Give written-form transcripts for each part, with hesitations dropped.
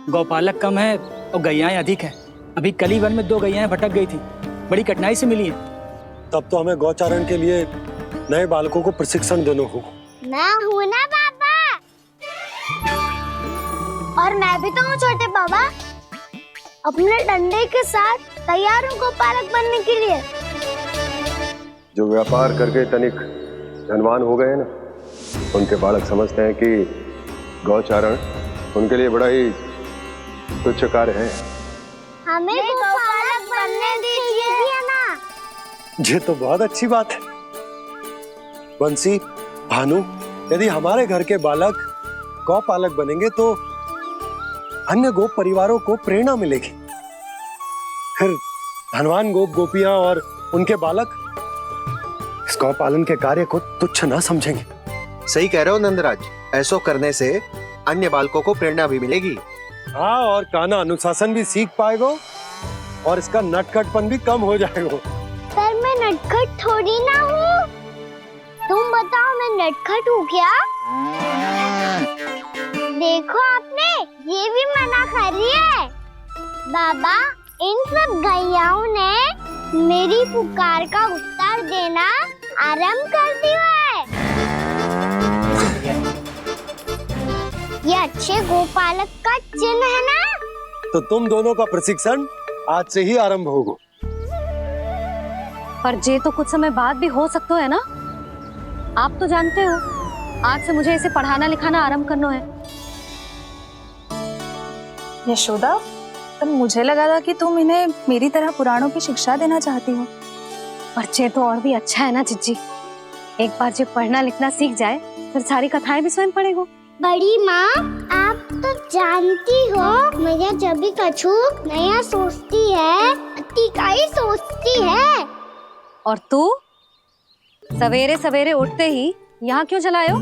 गौपालक कम है और गैयाएं अधिक हैं। अभी कली वन में 2 गैयाएं भटक गई थी, बड़ी कठिनाई से मिली हैं। तब तो हमें गौचारण के लिए नए बालकों को प्रशिक्षण देना होगा। मैं हूँ ना बाबा, और मैं भी तो हूँ छोटे बाबा। अपने डंडे के साथ तैयार हूँ गौपालक बनने के लिए। जो व्यापार करके तनिक धनवान हो गए ना, उनके बालक समझते हैं कि गौचारण उनके लिए बड़ा ही तुच्छ कार्य है। हमें गौपालक बनने दीजिए ना। ये तो बहुत अच्छी बात है। बंसी, भानु, यदि हमारे घर के बालक गौपालक बनेंगे तो अन्य गोप परिवारों को प्रेरणा मिलेगी। फिर धनवान गोप गोपियां और उनके बालक इस गौपालन के कार्य को तुच्छ ना समझेंगे। सही कह रहे हो नंदराज, ऐसा करने से अन्य बालकों को प्रेरणा भी मिलेगी। हाँ, और कान्हा अनुशासन भी सीख पाएगा और इसका नटखटपन भी कम हो जाएगा। पर मैं नटखट थोड़ी ना हूँ। तुम बताओ, मैं नटखट हूँ क्या? देखो आपने ये भी मना कर रही है। बाबा, इन सब गैयाओं ने मेरी पुकार का उत्तर देना आरंभ कर दिया है। ये अच्छे गोपालक का चिन्ह है ना? तो तुम दोनों का प्रशिक्षण आज से ही आरंभ होगा। पर जे तो कुछ समय बाद भी हो सकता है ना। आप तो जानते हो, आज से मुझे इसे पढ़ाना लिखाना आरंभ करना है। यशोदा, पर मुझे लगा था कि तुम इन्हें मेरी तरह पुराणों की शिक्षा देना चाहती हो। पर जे तो और भी अच्छा है ना जिज्जी। एक बार जब पढ़ना लिखना सीख जाए फिर सारी कथाएं भी स्वयं पढ़ेगा। बड़ी माँ, आप तो जानती हो मैया जब भी कछु नया सोचती है, अतिका ही सोचती है। और तू सवेरे सवेरे उठते ही यहाँ क्यों चलाए हो?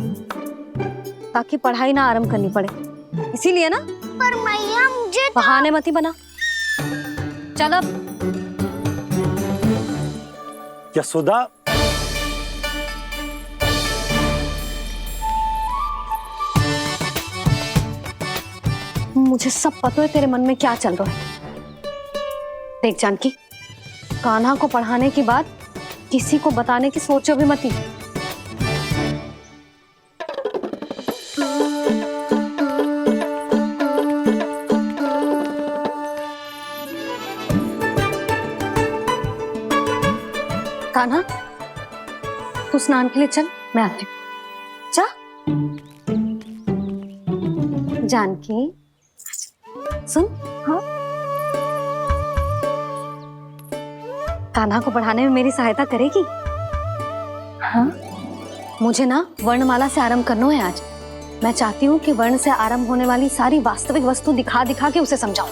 ताकि पढ़ाई ना आरंभ करनी पड़े, इसीलिए ना। पर मैया मुझे तो... बहाने मत ही बना। चल अब। यशोदा, मुझे सब पता है तेरे मन में क्या चल रहा है। देख जानकी, कान्हा को पढ़ाने के बाद किसी को बताने की सोचो भी मत ही। कान्हा, तू स्नान के लिए चल, मैं आती हूँ। जा। जानकी, सुन। हाँ? कान्हा को पढ़ाने में मेरी सहायता करेगी? हाँ? मुझे ना वर्णमाला से आरंभ करना है आज। मैं चाहती हूँ कि वर्ण से आरंभ होने वाली सारी वास्तविक वस्तु दिखा दिखा के उसे समझाऊं।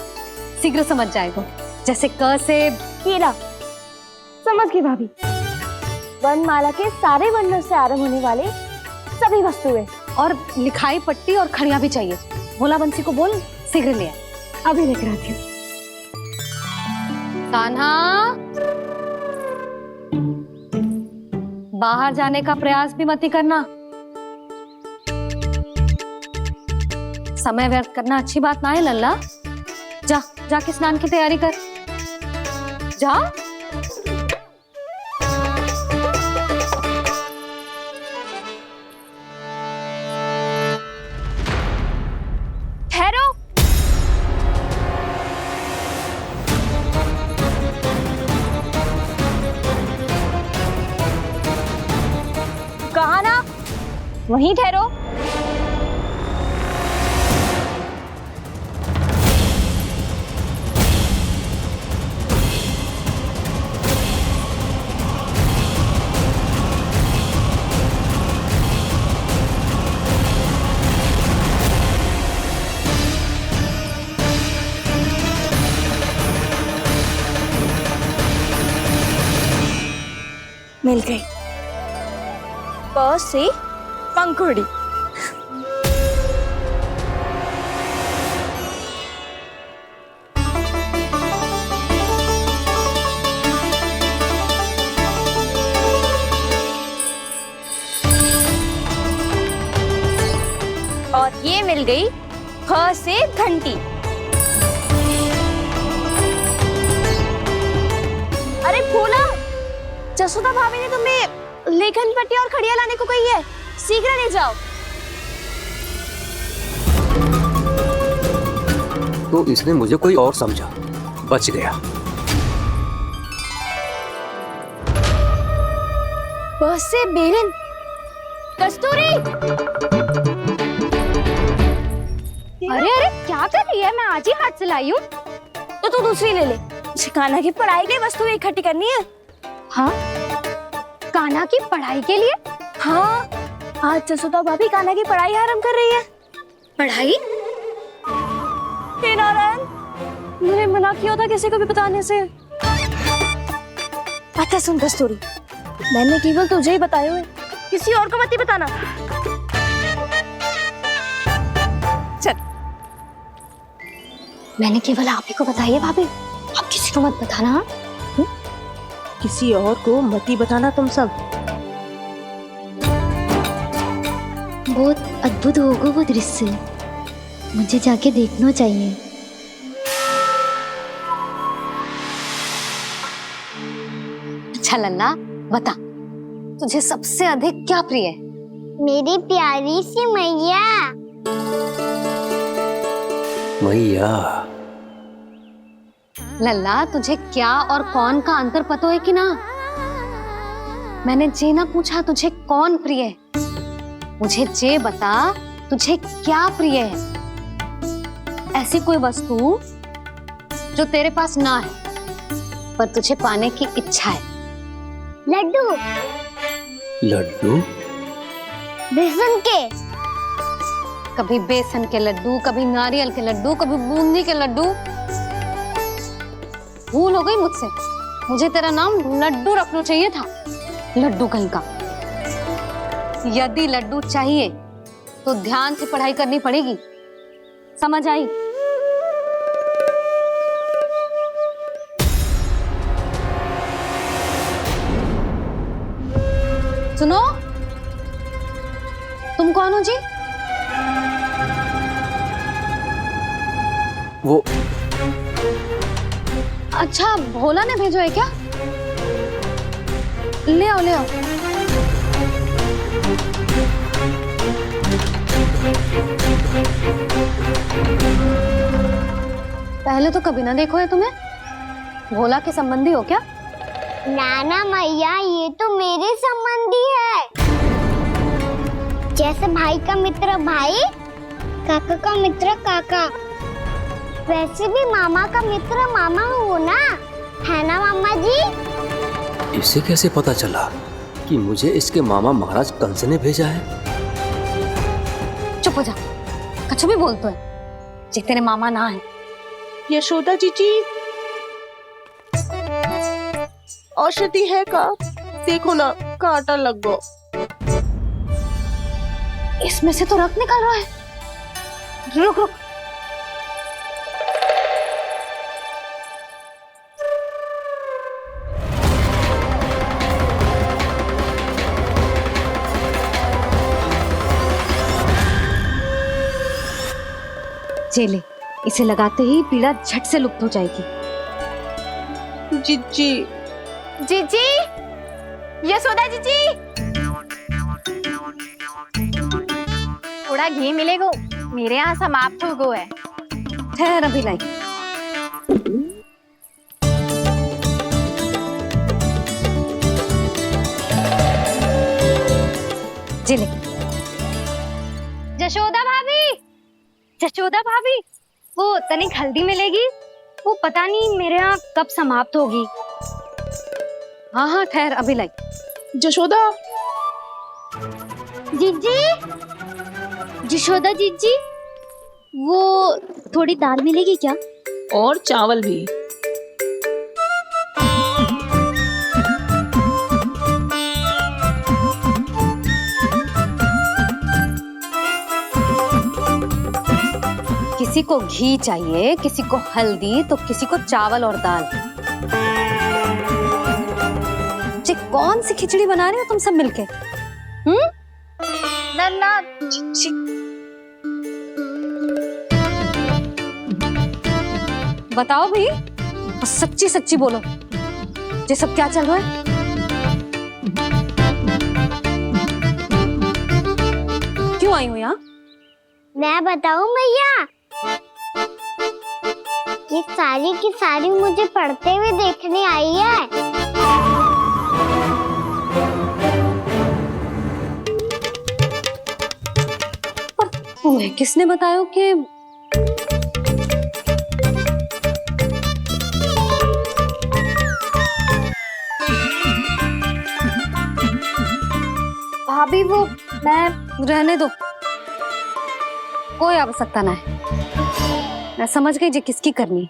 शीघ्र समझ जाएगा। जैसे क से कीड़ा। समझ गई भाभी। वर्णमाला के सारे वर्णों से आरंभ होने वाले सभी वस्तुएं, और लिखाई पट्टी और खड़िया भी चाहिए। भोला बंसी को बोल शीघ्र ले आए। अभी लेकर आती हूँ। कान्हा, बाहर जाने का प्रयास भी मत ही करना। समय व्यर्थ करना अच्छी बात ना है लल्ला। जा, जाके स्नान की तैयारी कर। जा। ठहरो। कहा ना, वहीं ठहरो। मिल गई। प से पंखुड़ी। और ये मिल गई फ से घंटी। जसोदा भाभी ने तुम्हें लेखन पट्टी और खड़िया लाने को कही है, शीघ्र ले जाओ। तो इसने मुझे कोई और समझा, बच गया। बस से बेरन, कस्तूरी। अरे अरे क्या कर रही है? मैं आज ही हाथ से लाई हूँ। तो तू दूसरी ले ले। कान्हा की पढ़ाई की वस्तु इकट्ठी करनी है। हाँ, कान्हा की पढ़ाई के लिए? हाँ, आज जसोदा भाभी कान्हा की पढ़ाई आरंभ कर रही है। पढ़ाई? हे नारायण, मैंने मना किया था किसी को भी बताने से। अच्छा सुन कस्तूरी, मैंने केवल तुझे ही बताए हुए, किसी और को मत ही बताना। चल। मैंने केवल आप ही को बताई है भाभी, आप किसी को मत बताना। किसी और को मत ही बताना तुम सब। बहुत अद्भुत होगा वो दृश्य, मुझे जाके देखना चाहिए। अच्छा लल्ला, बता तुझे सबसे अधिक क्या प्रिय है? मेरी प्यारी सी मैया। मैया, लल्ला तुझे क्या और कौन का अंतर पता है कि ना? मैंने जे ना पूछा तुझे कौन प्रिय है, मुझे जे बता तुझे क्या प्रिय है। ऐसी कोई वस्तु जो तेरे पास ना है पर तुझे पाने की इच्छा है। लड्डू। लड्डू? बेसन के। कभी बेसन के लड्डू, कभी नारियल के लड्डू, कभी बूंदी के लड्डू। भूल हो गई मुझसे, मुझे तेरा नाम लड्डू रखना चाहिए था। लड्डू कहीं का। यदि लड्डू चाहिए तो ध्यान से पढ़ाई करनी पड़ेगी, समझ आई? सुनो, तुम कौन हो जी? वो अच्छा, भोला ने भेजो है क्या? ले आओ ले आओ। पहले तो कभी ना देखो है तुम्हें। भोला के संबंधी हो क्या? नाना मैया, ये तो मेरे संबंधी है। जैसे भाई का मित्र भाई, काका का मित्र काका, वैसे भी मामा का मित्र मामा हो ना, है ना मामा जी? इसे कैसे पता चला कि मुझे इसके मामा महाराज कंस ने भेजा है? चुप हो जा, कछु भी बोलते है जे तेरे मामा ना है। यशोदा जीजी, औषधि है का? देखो ना, कांटा लग गो। इसमें से तो रक्त निकल रहा है। रुक रुक, चले, इसे लगाते ही पीड़ा झट से लुप्त हो जाएगी। जीजी, जीजी, यशोदा जीजी, थोड़ा घी मिलेगा? मेरे यहाँ समाप्त हो गया है। ठहर अभी लाई। जिले। जशोदा भाभी, जशोदा भाभी, वो तनिक हल्दी मिलेगी? वो पता नहीं मेरे यहाँ कब समाप्त होगी। हाँ हाँ ठहर अभी लाई। जशोदा, जीजी, जशोदा जीजी, वो थोड़ी दाल मिलेगी क्या? और चावल भी। किसी को घी चाहिए, किसी को हल्दी, तो किसी को चावल और दाल। जी कौन सी खिचड़ी बना रहे हो तुम सब मिलके? नन्ना, बताओ भाई, सच्ची सच्ची बोलो, ये सब क्या चल रहा है? क्यों आई हो यहाँ? मैं बताऊं भैया, ये सारी की सारी मुझे पढ़ते हुए देखने आई है। तुम्हें किसने बताया कि भाभी वो मैं रहने दो, कोई आवश्यकता ना है। मैं समझ गई जो किसकी करनी है।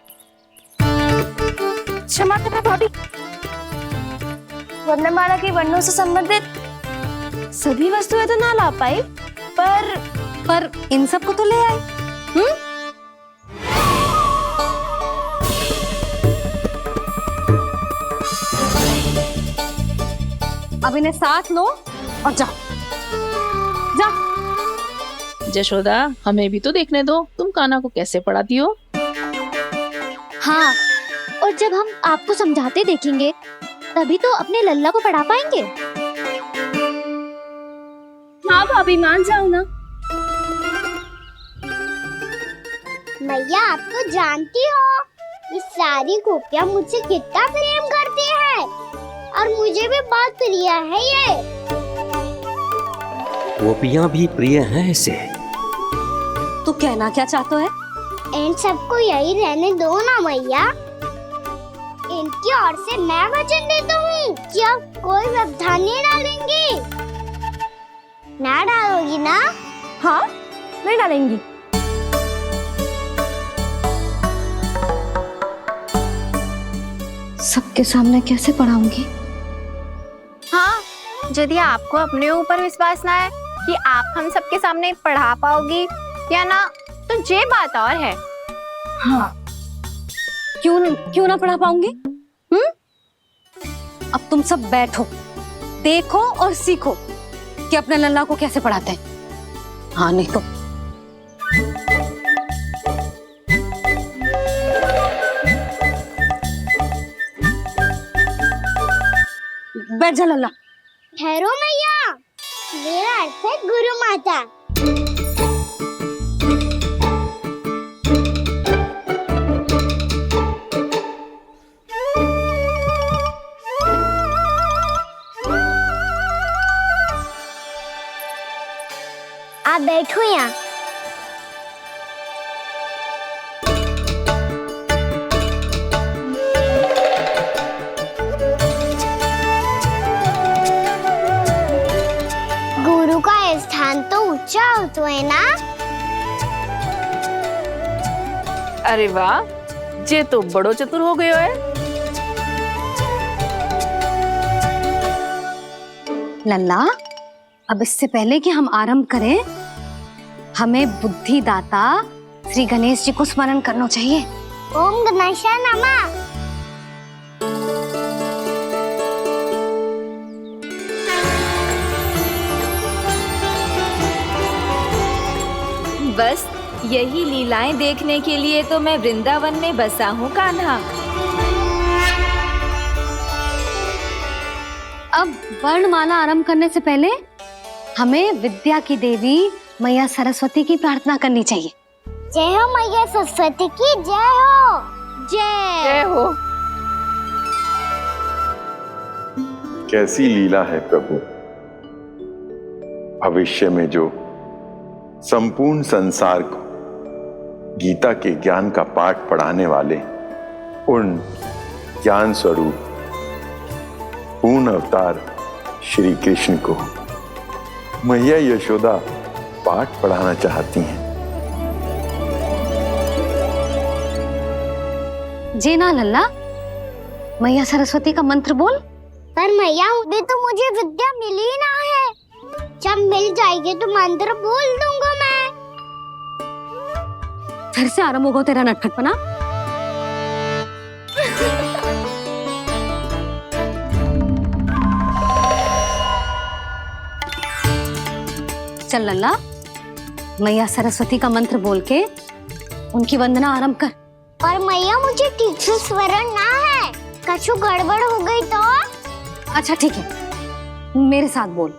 क्षमा करना भाभी, वर्णमाला के वर्णों से संबंधित सभी वस्तुएं तो ना ला पाई, पर इन सब को तो ले आए। अब इन्हें साथ लो और जाओ। जा। जशोदा, हमें भी तो देखने दो तुम कान्हा को कैसे पढ़ाती हो। हाँ, और जब हम आपको समझाते देखेंगे तभी तो अपने लल्ला को पढ़ा पाएंगे। हाँ भाभी, मान जाओ ना। मैया, आप तो जानती हो ये सारी गोपियां मुझसे कितना प्रेम करती है, और मुझे भी बहुत प्रिय है ये। गोपियां भी प्रिय हैं इसे। तू कहना क्या चाहता है? इन सबको यही रहने दो ना मैया। इनकी ओर से मैं वचन देता हूँ कि अब कोई व्यवधान नहीं डालेंगी। ना डालोगी ना? हाँ, नहीं डालेंगी। सबके सामने कैसे पढ़ाऊंगी? हाँ, यदि आपको अपने ऊपर विश्वास ना है कि आप हम सबके सामने पढ़ा पाओगी या ना, तो ये बात और है। हाँ, क्यों ना पढ़ा पाऊंगी? अब तुम सब बैठो, देखो और सीखो कि अपने लल्ला को कैसे पढ़ाते हैं। हाँ, नहीं तो बैठ जा लल्ला। ठहरो मैया, मेरा अर्थ है गुरु माता। आप बैठो यहाँ। गुरु का स्थान तो ऊंचा होता है ना? अरे वाह, जे तो बड़ो चतुर हो गयो है। लल्ला, अब इससे पहले कि हम आरंभ करें, हमें बुद्धिदाता श्री गणेश जी को स्मरण करना चाहिए। ओम गणेशाय नमः। बस यही लीलाएं देखने के लिए तो मैं वृंदावन में बसा हूँ कान्हा। अब वर्णमाला आरंभ करने से पहले हमें विद्या की देवी मैया सरस्वती की प्रार्थना करनी चाहिए। जय हो मैया सरस्वती की, जय हो। जय हो। कैसी लीला है प्रभु। भविष्य में जो संपूर्ण संसार को गीता के ज्ञान का पाठ पढ़ाने वाले उन ज्ञान स्वरूप पूर्ण अवतार श्री कृष्ण को मैया यशोदा पाठ पढ़ाना चाहती हैं। जी ना लल्ला, मैया सरस्वती का मंत्र बोल। पर मैया, अभी तो मुझे विद्या मिली ना है। जब मिल जाएगी तो मंत्र बोल दूंगा मैं। फिर से आरंभ होगा तेरा नटखटपना। चल लल्ला, मैया सरस्वती का मंत्र बोल के उनकी वंदना आरंभ कर। पर मैया, मुझे ठीक से स्मरण ना है, कछु गड़बड़ हो गई तो? अच्छा ठीक है, मेरे साथ बोल।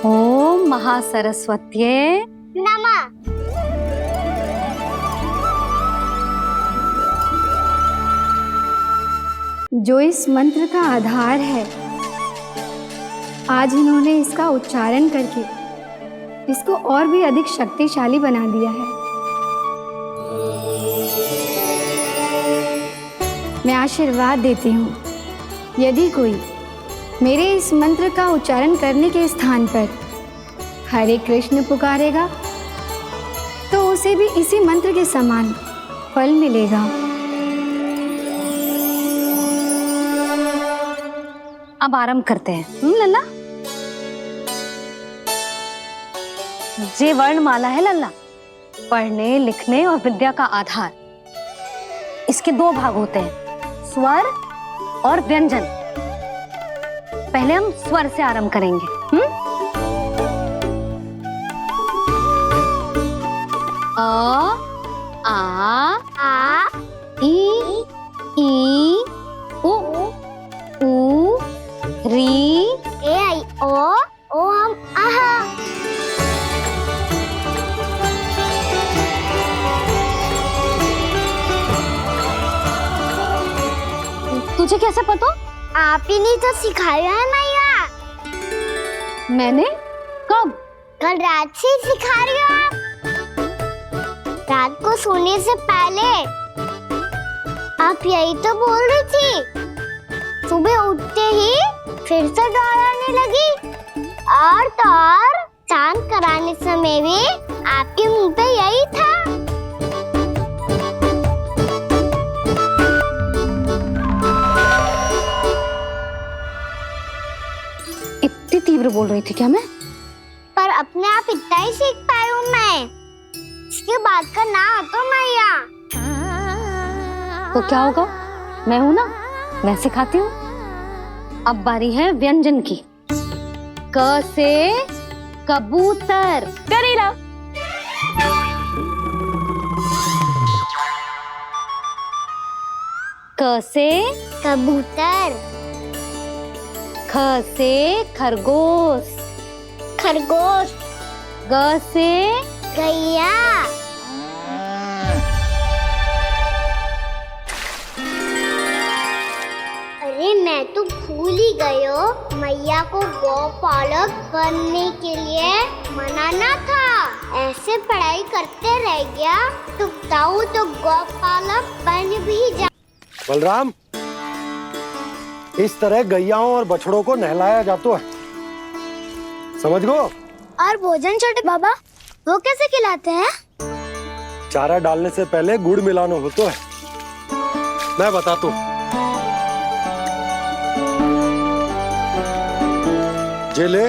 ओम महासरस्वत्यै नमः। जो इस मंत्र का आधार है, आज इन्होंने इसका उच्चारण करके इसको और भी अधिक शक्तिशाली बना दिया है। मैं आशीर्वाद देती हूँ, यदि कोई मेरे इस मंत्र का उच्चारण करने के स्थान पर हरे कृष्ण पुकारेगा तो उसे भी इसी मंत्र के समान फल मिलेगा। अब आरंभ करते हैं। लल्ला, जे वर्णमाला है लल्ला, पढ़ने लिखने और विद्या का आधार। इसके दो भाग होते हैं, स्वर और व्यंजन। पहले हम स्वर से आरंभ करेंगे। अ, आ, ई, उ, री, ए आई ओ हम आहा। तुझे कैसे पता? आप ही नहीं तो सिखाया है मैया। मैंने? कब? कल रात से ही सिखा रही हो आप। रात को सोने से पहले आप यही तो बोल रही थी। सुबह उठते ही फिर से दोहराने लगी, और तो और चांद कराने समय भी आपके मुंह पे यही था। इतनी तीव्र बोल रही थी क्या मैं? पर अपने आप इतना ही सीख पाई हूँ मैं। इसके बाद का ना तो मैया। तो क्या होगा? मैं हूं ना, मैं सिखाती हूँ। अब बारी है व्यंजन की। क से कबूतर। करेला। क से कबूतर। ख से खरगोश। खरगोश। ग से गैया। अरे मैं तो भूल ही गई हो, मैया को गौपालक बनने के लिए मनाना था। ऐसे पढ़ाई करते रह गया तो ताऊ तो गौपालक बन भी जा। बलराम, इस तरह गैयाओं और बछड़ों को नहलाया जाता है, समझ गो? और भोजन छोटे बाबा, वो कैसे खिलाते हैं? चारा डालने से पहले गुड़ मिलाना होता है। मैं बताता हूँ। जे ले,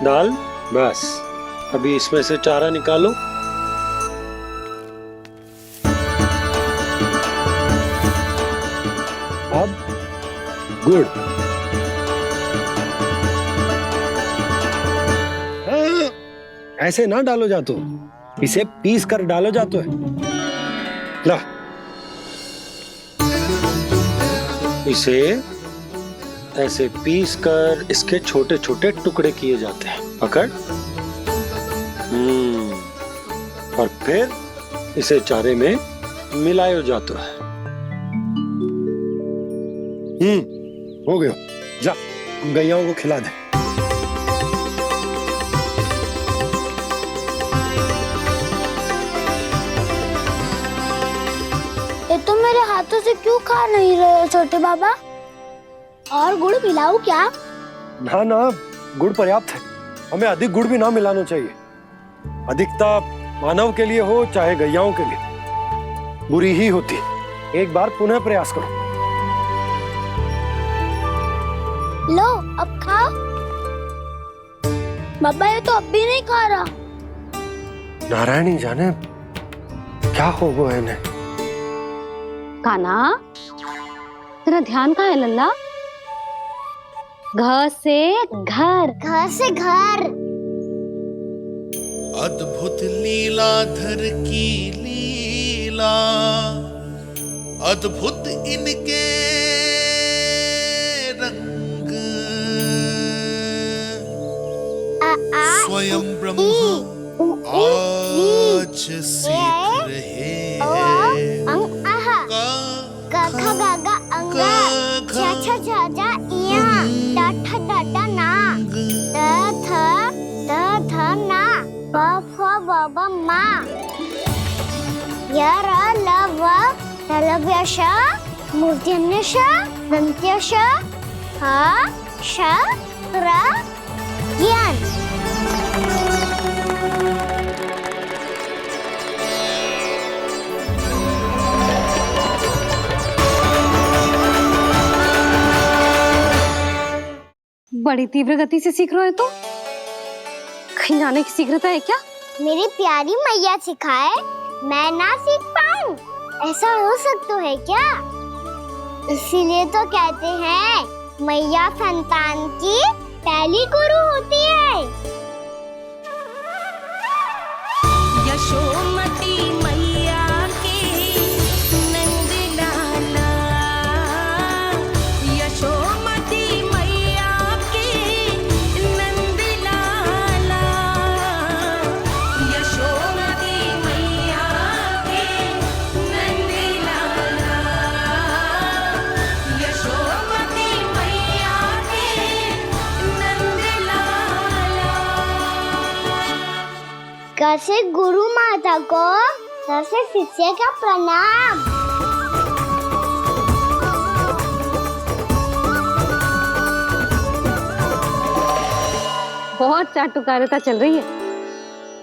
डाल, बस। अभी इसमें से चारा निकालो। अब गुड़। ऐसे ना डालो जातो, इसे पीस कर डालो जातो है। ला, इसे ऐसे पीस कर इसके छोटे छोटे टुकड़े किए जाते हैं। पकड़। और फिर इसे चारे में मिलाया जाता है। हो गया। जा, हम गैयाओं को खिला दे। ये तो मेरे हाथों से क्यों खा नहीं रहे हो छोटे बाबा? और गुड़ मिलाऊं क्या? ना ना, गुड़ पर्याप्त है। हमें अधिक गुड़ भी ना मिलाना चाहिए। अधिकता मानव के लिए हो चाहे गैयाओं के लिए बुरी ही होती। एक बार पुनः प्रयास करो। लो, अब खाओ। बाबा ये तो अब भी नहीं खा रहा। नारायणी जाने क्या हो गया इन्हें। कान्हा, तेरा ध्यान कहाँ है लल्ला? घ से घर। घर से घर। अद्भुत लीलाधर की लीला, अद्भुत इनके रंग, स्वयं ब्रह्म आज सीख रहे हैं। क ख ग घ अंग छ छ छ ज इया ट ठ ड ड ना द थ ना प फ ब ब मा य र ल व लव्य श मूर्धन्य श दन्त्य श ह श र ज्ञान। बड़ी तीव्र गति से सीख रहे हो तो कहीं जाने की शीघ्रता है क्या? मेरी प्यारी मैया सिखाए मैं ना सीख पाऊं, ऐसा हो सकता है क्या? इसीलिए तो कहते हैं मैया संतान की पहली गुरु होती है। यशोमती मैया के नंद लाला, यशोमती मैया के नंद लाला, यशोमती मैया के नंद लाला, यशोमती मैया के नंद लाला। कैसे गुरु माता को सबसे शिष्य का प्रणाम। बहुत चाटुकारिता चल रही है।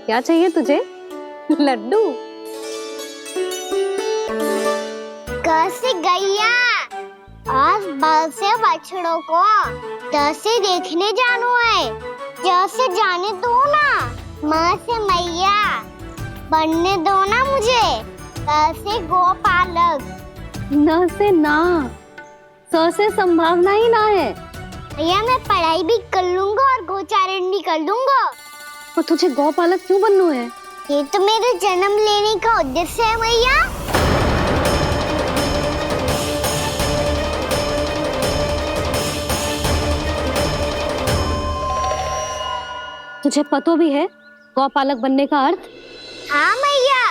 क्या चाहिए तुझे? लड्डू? कैसे गैया आज बल से बछड़ों को कैसे देखने जानो है, जैसे जाने दो ना, माँ से मैया बनने दो ना मुझे, कैसे गोपालक। न से ना, स से संभावना ही ना है। भैया मैं पढ़ाई भी कर लूंगा और गोचारण भी कर दूंगा। तो तुझे गौपालक क्यों बनना है? ये तो मेरे जन्म लेने का उद्देश्य है मैया। तुझे पता भी है गौपालक बनने का अर्थ? हाँ मैया,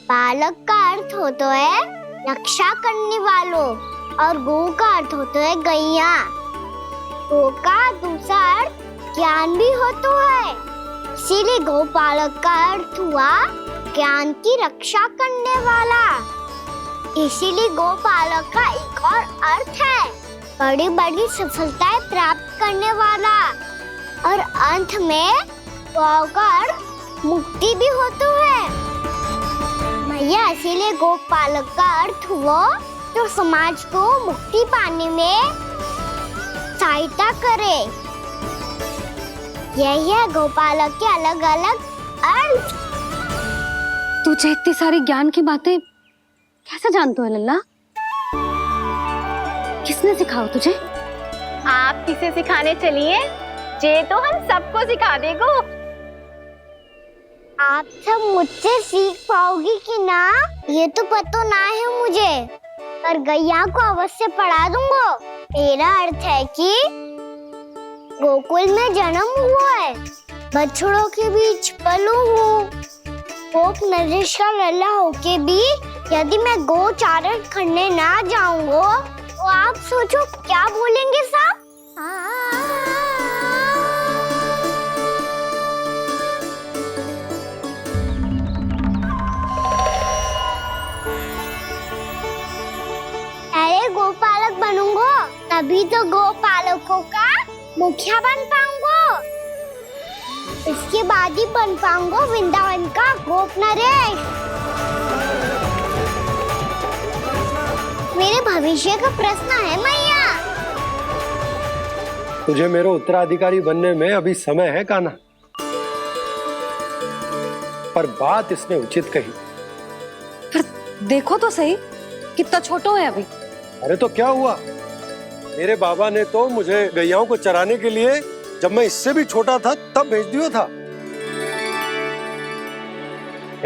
पालक का अर्थ होता है रक्षा करने वालों और गौ का अर्थ होता है गैया। गौ का दूसरा अर्थ ज्ञान भी होता है, इसीलिए गौपालक का अर्थ हुआ ज्ञान की रक्षा करने वाला। इसीलिए गौपालक का एक और अर्थ है बड़ी बड़ी सफलताएं प्राप्त करने वाला, और अंत में गौ का अर्थ मुक्ति भी होता है। भैया इसीलिए गोपालक का अर्थ हुआ जो समाज को मुक्ति पाने में सहायता करे। यही है गोपालक के अलग अलग अर्थ। तुझे इतनी सारी ज्ञान की बातें कैसे जानते हो लल्ला? किसने सिखाओ तुझे? आप किसे सिखाने चलिए, जे तो हम सबको सिखा देगो। आप सब मुझसे सीख पाओगी कि ना ये तो पता ना है मुझे, पर गैया को अवश्य पढ़ा दूंगा। मेरा अर्थ है कि गोकुल में जन्म हुआ है, बछड़ों के बीच पलू हूँ, गोप नरेश का लल्ला होके भी यदि मैं गोचारण करने ना जाऊंगा तो आप सोचो क्या बोलेंगे सब? अरे गोपालक बनूंगा तभी तो गोपालकों का मुखिया बन पाऊंगा, इसके बाद ही बन पाऊंगा वृंदावन का गोप नरेश। मेरे भविष्य का प्रश्न है मैया। तुझे मेरे उत्तराधिकारी बनने में अभी समय है कान्हा, पर बात इसने उचित कही। पर देखो तो सही कितना छोटा है अभी। अरे तो क्या हुआ, मेरे बाबा ने तो मुझे गैयाओं को चराने के लिए जब मैं इससे भी छोटा था तब भेज दिया था।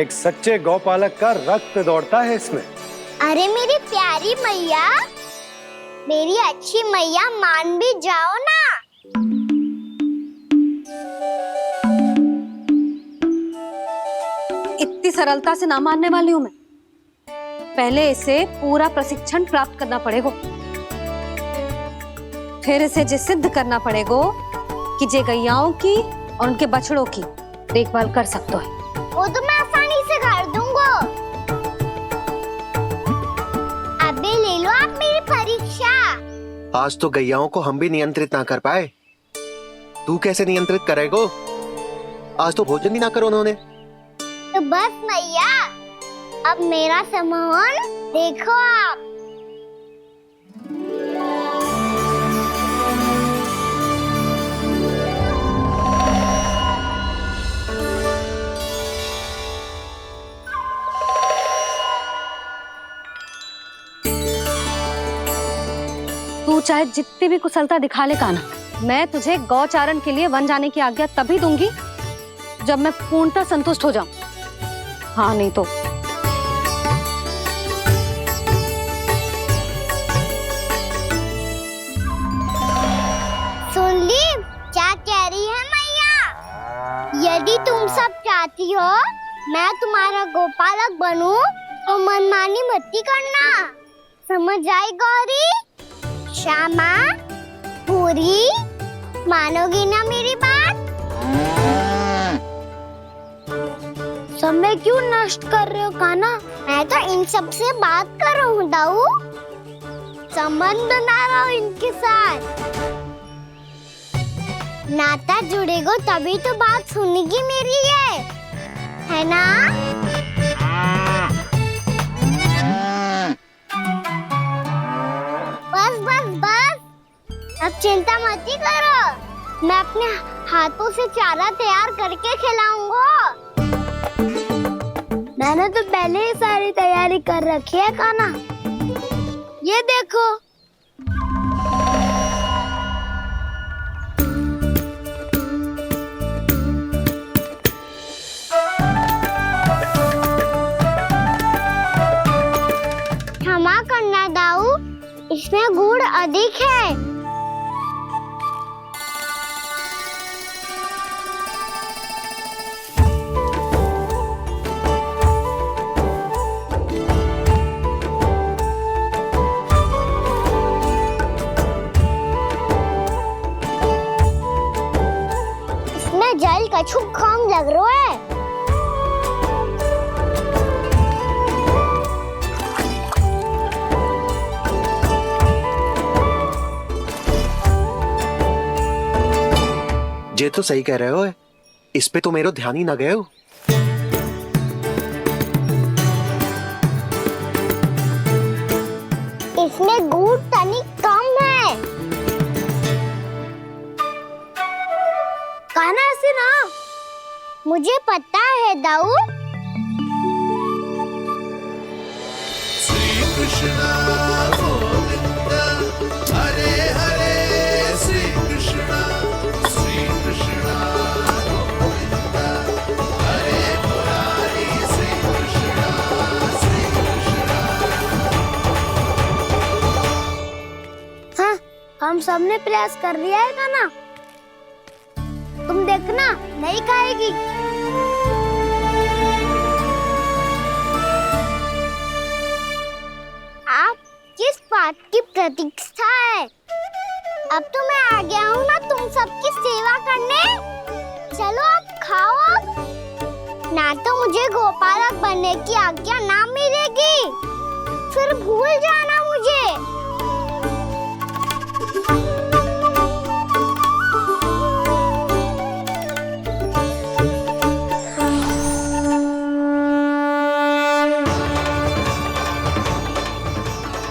एक सच्चे गौपालक का रक्त दौड़ता है इसमें। अरे मेरी प्यारी मैया, मेरी अच्छी मैया, मान भी जाओ ना। इतनी सरलता से ना मानने वाली हूं मैं। पहले इसे पूरा प्रशिक्षण प्राप्त करना पड़ेगा, फिर इसे जे सिद्ध करना पड़ेगा कि जे गैयाओं की और उनके बछड़ों की देखभाल कर सकते है। वो तो मैं आसानी से कर दूंगा। अबे ले लो आप मेरी परीक्षा। आज तो गैयाओं को हम भी नियंत्रित ना कर पाए, तू कैसे नियंत्रित करेगो? आज तो भोजन ही ना करो उन्होंने। तो बस मैया, अब मेरा सम्मान देखो आप। तू चाहे जितनी भी कुशलता दिखा ले कान्हा, मैं तुझे गौचारण के लिए वन जाने की आज्ञा तभी दूंगी जब मैं पूर्णतः संतुष्ट हो जाऊं। हाँ नहीं तो सुन ली क्या कह रही है मैया? यदि तुम सब चाहती हो मैं तुम्हारा गोपालक बनूं तो मनमानी मत करना, समझ आई गौरी? श्यामा, पूरी, मानोगी ना मेरी बात? समय क्यों नष्ट कर रहे हो कान्हा? मैं तो इन सब से बात कर रहा हूँ दाऊ, संबंध बना रहा हूँ इनके साथ। नाता जुड़ेगा तभी तो बात सुनेगी मेरी है ना? बस बस बस, अब चिंता मत ही करो, मैं अपने हाथों से चारा तैयार करके खिलाऊंगा। मैंने तो पहले ही सारी तैयारी कर रखी है कान्हा, ये देखो। क्षमा करना दाऊ, इसमें गुड़ अधिक है। इसमें जल कछु कम लग रहा है। ये तो सही कह रहे हो, इस पे तो मेरो ध्यान ही ना गए हो। इसमें गुड़ तनिक कम है। कान्हा ऐसे ना, मुझे पता है दाऊ। श्री कृष्णा गोविंद हरे हरे, श्री कृष्णा गोविंद हरे मुरारी, श्री कृष्णा हाँ, हम सबने प्रयास कर लिया है कान्हा, तुम देखना नहीं खाएगी। आप किस बात की प्रतीक्षा है? अब तो मैं आ गया हूँ ना तुम सबकी सेवा करने। चलो अब खाओ अब। ना तो मुझे गोपालक बनने की आज्ञा ना मिलेगी, फिर भूल जाना मुझे।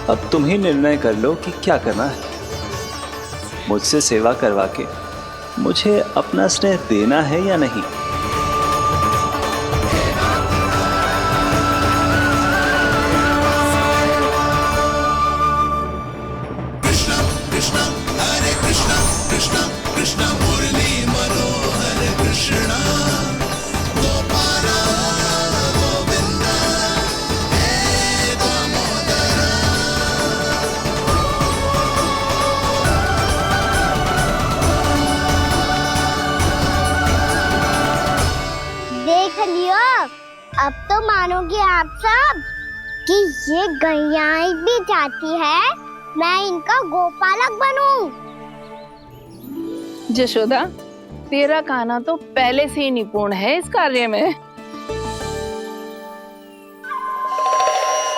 अब तुम ही निर्णय कर लो कि क्या करना है। मुझसे सेवा करवा के मुझे अपना स्नेह देना है या नहीं। कृष्ण कृष्ण हरे कृष्ण, कृष्ण कृष्ण मुरली मनोहर कृष्ण गोपाला गोविंद हे दामोदर। तो मानोगे आप सब कि ये गैयाएं भी चाहती है मैं इनका गोपालक बनूं। जशोदा, तेरा कान्हा तो पहले से ही निपुण है इस कार्य में।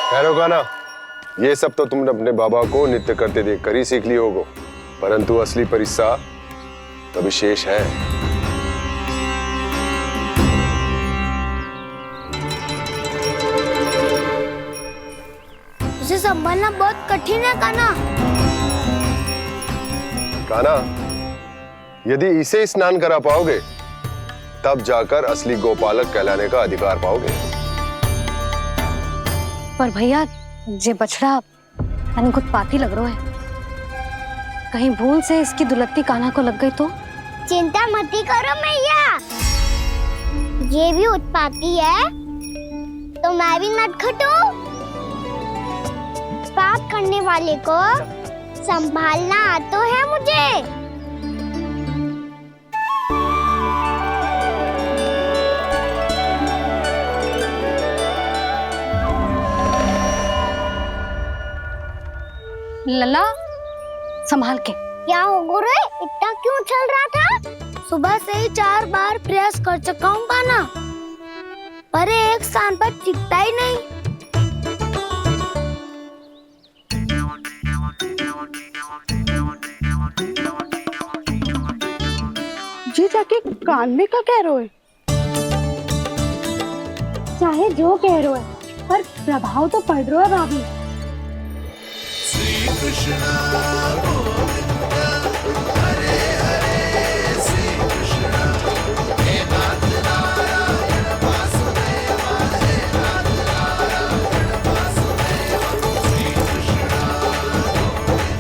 खैरो कान्हा, ये सब तो तुमने अपने बाबा को नृत्य करते देख कर ही सीख ली होगो, परंतु असली परिस्सा तो विशेष है। उसे संभालना बहुत कठिन है कान्हा। कान्हा, यदि इसे स्नान करा पाओगे तब जाकर असली गोपालक कहलाने का अधिकार पाओगे। पर भैया ये बछड़ा तनिक उत्पाती लग रहा है, कहीं भूल से इसकी दुलत्ती कान्हा को लग गई तो? चिंता मती करो मैया, ये भी उत्पाती है तो मैं भी नटखट हूँ। पाप करने वाले को संभालना आता है मुझे। लला, संभाल के। क्या हो गुरु, इतना क्यों चल रहा था? सुबह से ही 4 बार प्रयास कर चुका हूँ कान्हा, पर एक स्थान पर टिकता ही नहीं। जी जाके कान में का कह रहे हो? चाहे जो कह रहे हो पर प्रभाव तो पड़ रहा है भाभी। श्री कृष्ण गोविंद हरे हरे, श्री कृष्ण हे नाथ नारायण वासुदेव, हे नाथ नारायण वासुदेव, श्री कृष्ण गोविंद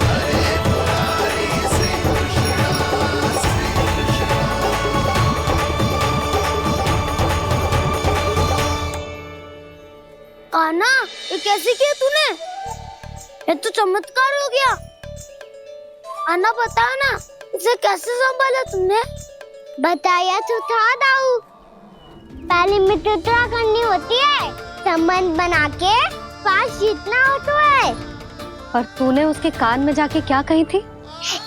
हरे मुरारी, श्री कृष्ण कान्हा, ये कैसे किया तूने? ये तो चमत्कार हो गया। अन्ना बता ना, इसे कैसे संभाला तुमने? बताया तो था दाऊ, पहले मित्रता करनी होती है, संबंध बना के पास जीतना होता है। और तूने उसके कान में जाके क्या कही थी?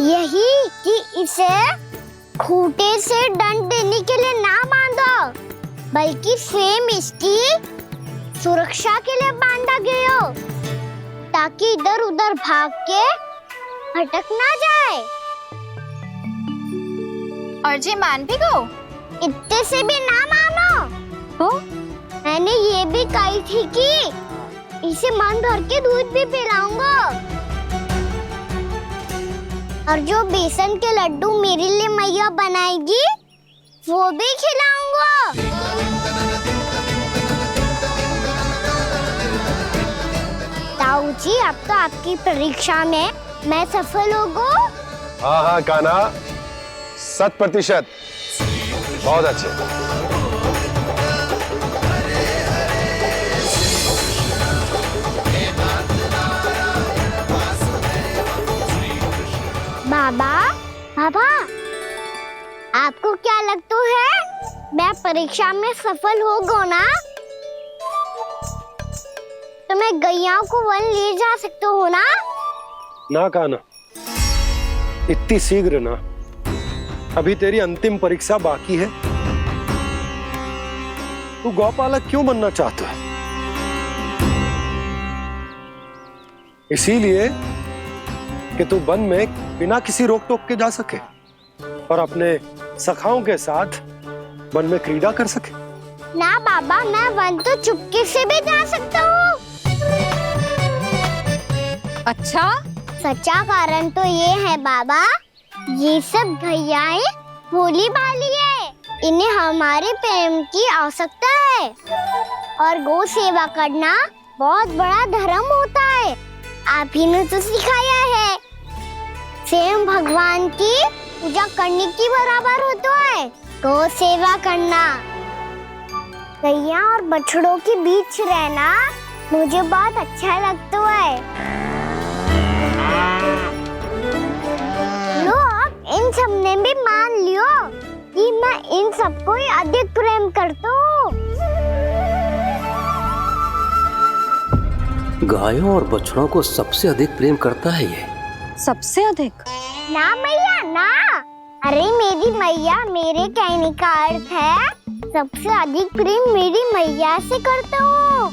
यही कि इसे खूंटे से दंड देने के लिए ना बांधो, बल्कि फेम इसकी सुरक्षा के लिए बांधा गया हो, ताकि इधर उधर भाग के भटक ना जाए। और जी मान भी गो? इतने से भी ना मानो। तो मैंने ये भी कही थी कि इसे मन भर के दूध भी पिलाऊंगा, और जो बेसन के लड्डू मेरे लिए मैया बनाएगी वो भी खिलाऊंगा। ताऊ जी, अब तो आपकी परीक्षा में मैं सफल होगा। हाँ हाँ कान्हा, 100%। बहुत अच्छे। बाबा, बाबा, आपको क्या लगता है मैं परीक्षा में सफल होगा ना? तो मैं गैयाओं को वन ले जा सकता हूँ ना? ना कान्हा, इतनी शीघ्र ना, अभी तेरी अंतिम परीक्षा बाकी है। तू गौपालक क्यों बनना चाहता है? इसीलिए कि तू वन में बिना किसी रोक टोक के जा सके और अपने सखाओं के साथ वन में क्रीड़ा कर सके। ना बाबा, मैं वन तो चुपके से भी जा सकता हूँ। अच्छा, सच्चा कारण तो ये है बाबा, ये सब गैयाएं भोली भाली है, इन्हें हमारे प्रेम की आवश्यकता है, और गौ सेवा करना बहुत बड़ा धर्म होता है। आप ही ने तो सिखाया है, स्वयं भगवान की पूजा करने की बराबर होता है गौ सेवा करना। गैया और बछड़ों के बीच रहना मुझे बहुत अच्छा लगता है। लो, अब इन सब ने भी मान लियो कि मैं इन सबको ही अधिक प्रेम करता हूँ। गायों और बछड़ों को सबसे अधिक प्रेम करता है ये। सबसे अधिक? ना मैया ना, अरे मेरी मैया मेरे कहने का अर्थ है सबसे अधिक प्रेम मेरी मैया से करता हूँ,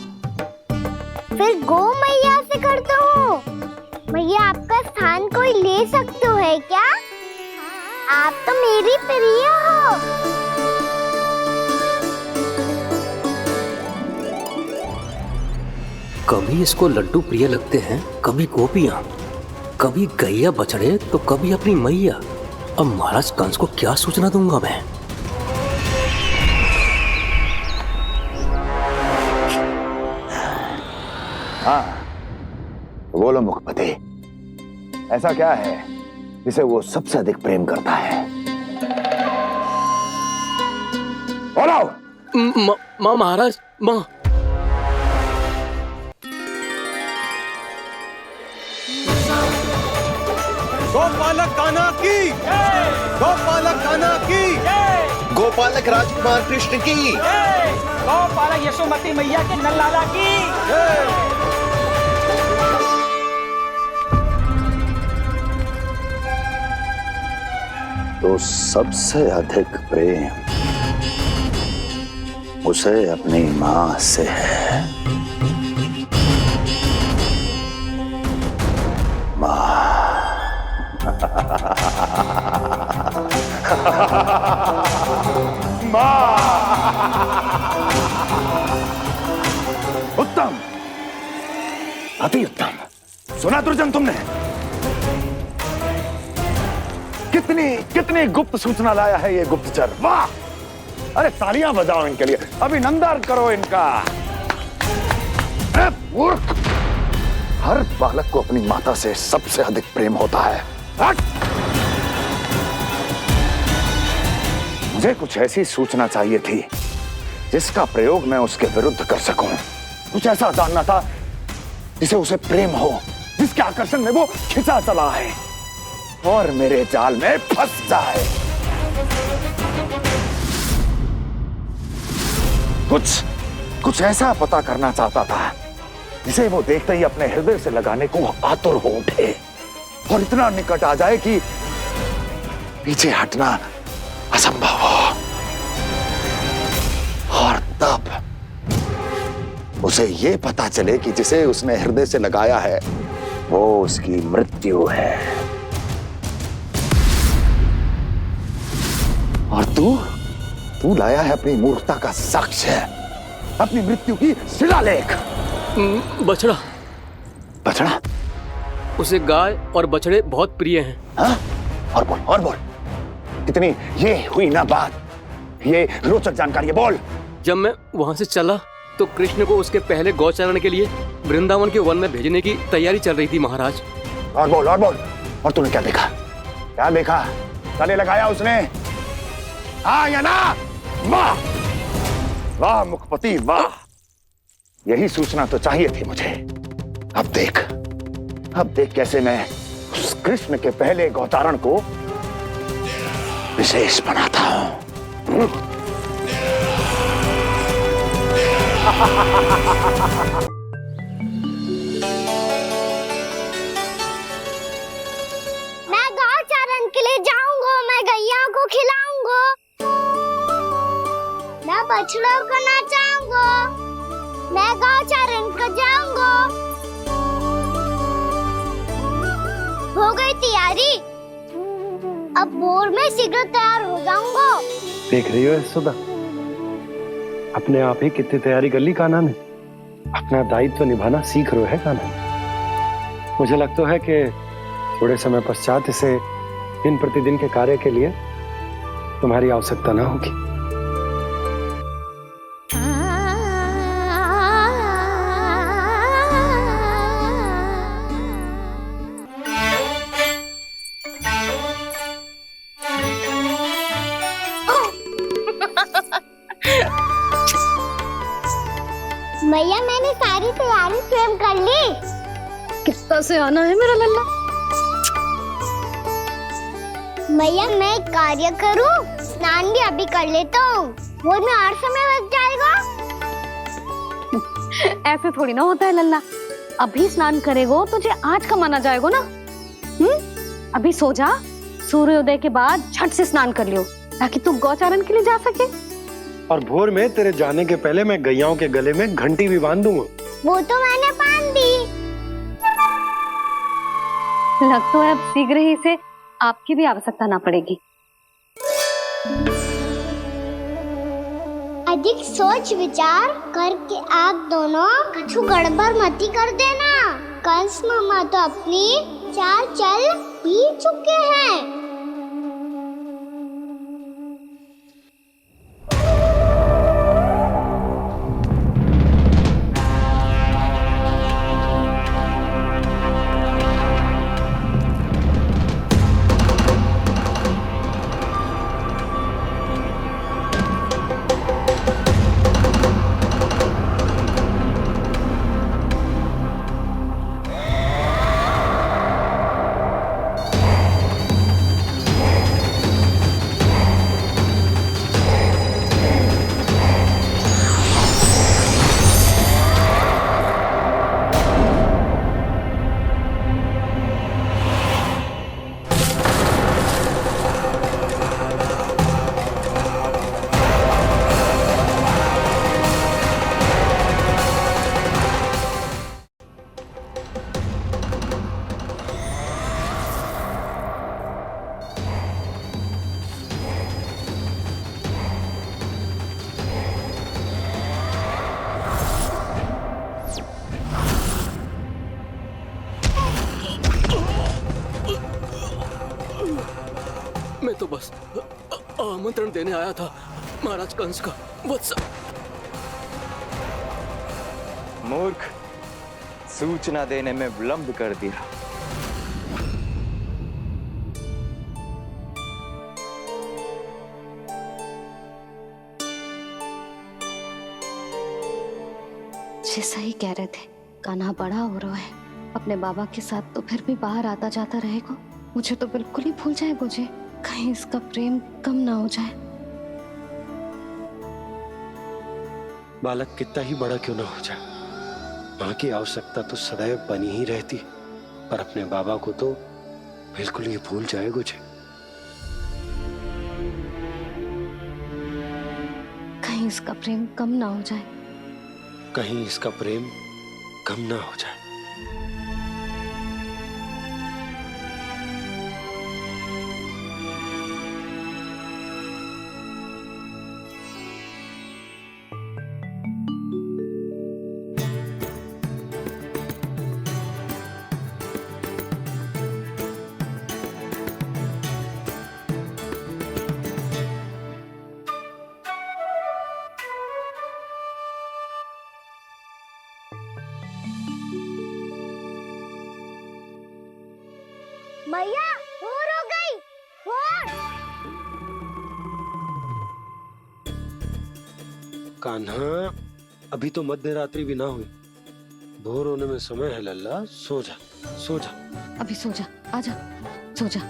फिर गो मैया से करता हूँ। मैया आपका स्थान कोई ले सकते है क्या? आप तो मेरी प्रिय हो। कभी इसको लड्डू प्रिय लगते हैं, कभी गोपियां, कभी गैया बछड़े, तो कभी अपनी मैया। अब महाराज कंस को क्या सूचना दूंगा मैं? हाँ, बोलो मुखपति, ऐसा क्या है जिसे वो सबसे अधिक प्रेम करता है? बोलो। माँ महाराज, माँ। गोपालक कान्हा की, गोपालक कान्हा की, गोपालक राजकुमार कृष्ण की, गोपालक यशोमती मैया के नल लाला की। तो सबसे अधिक प्रेम उसे अपनी मां से है। उत्तम, अति उत्तम। सुना दुर्जन तुमने? कितनी गुप्त सूचना लाया है ये गुप्तचर। वाह! अरे तालियां बजाओ इनके लिए, अभिनंदन करो इनका। अरे मूर्ख! हर बालक को अपनी माता से सबसे अधिक प्रेम होता है। हट! मुझे कुछ ऐसी सूचना चाहिए थी जिसका प्रयोग मैं उसके विरुद्ध कर सकूं। कुछ ऐसा जानना था जिसे उसे प्रेम हो, जिसके आकर्षण में वो खिंचा चला है और मेरे जाल में फंस जाए। कुछ ऐसा पता करना चाहता था जिसे वो देखते ही अपने हृदय से लगाने को आतुर हो उठे और इतना निकट आ जाए कि पीछे हटना असंभव हो। और तब उसे ये पता चले कि जिसे उसने हृदय से लगाया है वो उसकी मृत्यु है। और तू लाया है अपनी मूर्खता का साक्ष्य, अपनी मृत्यु की शिलालेख। बछड़ा। बछड़ा? उसे गाय और बछड़े बहुत प्रिय हैं। हाँ? और बोल। कितनी ये हुई ना बात, ये रोचक जानकारी है, बोल। जब मैं वहां से चला तो कृष्ण को उसके पहले गौचारण के लिए वृंदावन के वन में भेजने की तैयारी चल रही थी महाराज। और बोल। और तूने क्या देखा? गले लगाया उसने? हाँ या ना? वाह मुखपति वाह, यही सूचना तो चाहिए थी मुझे। अब देख कैसे मैं उस कृष्ण के पहले गौचारण को विशेष बनाता हूं। मैं गौचारण के लिए जाऊंगा, मैं गैया को खिलाऊंगा, मैं बछड़ों को नचाऊंगा, मैं गौचारण को जाऊंगा। हो गई तैयारी, अब भोर में शीघ्र तैयार हो जाऊंगा। देख रही हो यशोदा, अपने आप ही कितनी तैयारी कर ली कान्हा ने। अपना दायित्व निभाना सीख रहे है कान्हा। मुझे लगता है कि थोड़े समय पश्चात इसे दिन प्रतिदिन के कार्य के लिए तुम्हारी आवश्यकता ना होगी। भैया मैंने सारी तैयारी स्वयं कर ली। कितना से आना है मेरा लल्ला। भैया मैं एक कार्य करूं, स्नान भी अभी कर लेता हूँ, वो में और समय लग जाएगा। ऐसे थोड़ी ना होता है लल्ला, अभी स्नान करेगो तुझे आज का माना जाएगो ना। अभी सो जा, सूर्योदय के बाद झट से स्नान कर लियो ताकि तू गौचारण के लिए जा सके। और भोर में तेरे जाने के पहले मैं गैयाओं के गले में घंटी भी बांध दूंगा। वो तो मैंने बांध दी। लग तो है अब शीघ्र ही से आपकी भी आवश्यकता ना पड़ेगी। अधिक सोच विचार करके आप दोनों कछु गड़बड़ मती कर देना। कंस मामा तो अपनी चाल चल ही चुके हैं। मैं तो बस आमंत्रण देने आया था महाराज कंस का। वत्स मूर्ख, सूचना देने में विलंब कर दिया। जैसा ही कह रहे थे, कान्हा बड़ा हो रहा है, अपने बाबा के साथ तो फिर भी बाहर आता जाता रहेगा। मुझे तो बिल्कुल ही भूल जाए मुझे, कहीं इसका प्रेम कम ना हो जाए। बालक कितना ही बड़ा क्यों ना हो जाए, माँ की आवश्यकता तो सदैव बनी ही रहती, पर अपने बाबा को तो बिल्कुल ही भूल जाए मुझे। कहीं इसका प्रेम कम ना हो जाए, कहीं इसका प्रेम कम ना हो जाए। मैया भोर हो गई, भोर। कान्हा, अभी तो मध्य रात्रि भी ना हुई, भोर होने में समय है लल्ला। सो जा, सो जा। अभी सो जा, आजा, सो जा।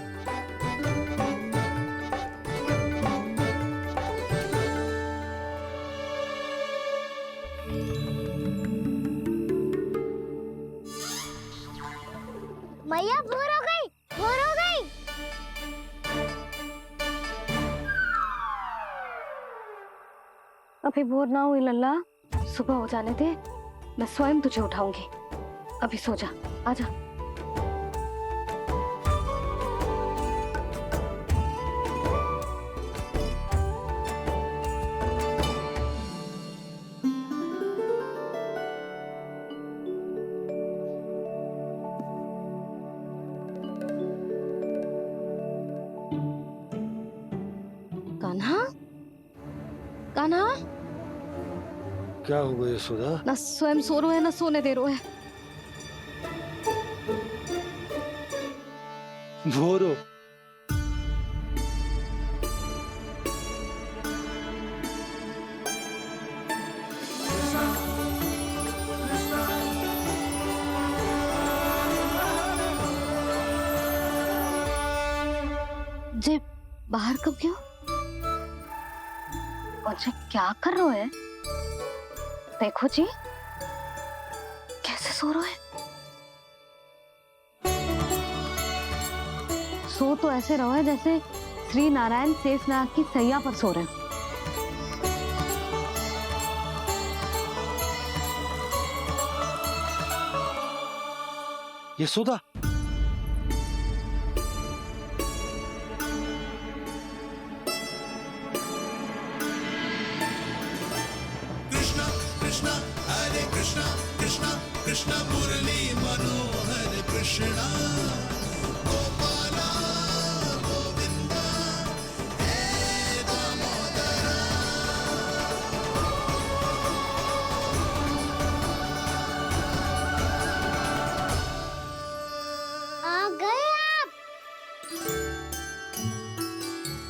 मैया भोर हो गई, भोर हो गई। अभी भोर ना हुई लल्ला, सुबह हो जाने दे, मैं स्वयं तुझे उठाऊंगी। अभी सो जा, आजा। कान्हा, कान्हा, क्या हो गया यशोदा? ना स्वयं सो रो है ना सोने दे रो है। भोर हो। जे बाहर कब गयो? मुझे क्या कर रहे है? देखो जी, कैसे सो रहे है। सो तो ऐसे रहो है जैसे श्री नारायण शेषनाग की सैया पर सो रहे हो। यशोदा, कृष्ण कृष्ण हरे कृष्ण कृष्ण कृष्ण मुरली मनोहर कृष्ण गोपाला गोविंदा हे दामोदरा। आ गए आप।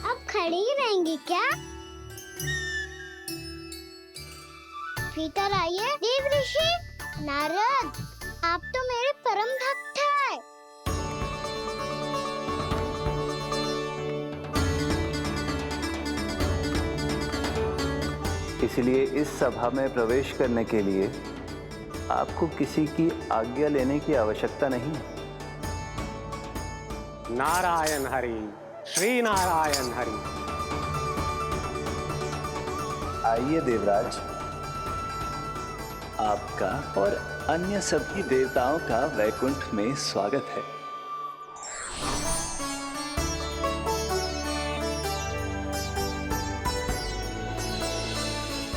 अब खड़ी ही रहेंगी क्या? भीतर आइए। देव ऋषि नारद, आप तो मेरे परम भक्त हैं। इसलिए इस सभा में प्रवेश करने के लिए आपको किसी की आज्ञा लेने की आवश्यकता नहीं है। नारायण हरि, श्री नारायण हरि। आइए देवराज, आपका और अन्य सभी देवताओं का वैकुंठ में स्वागत है।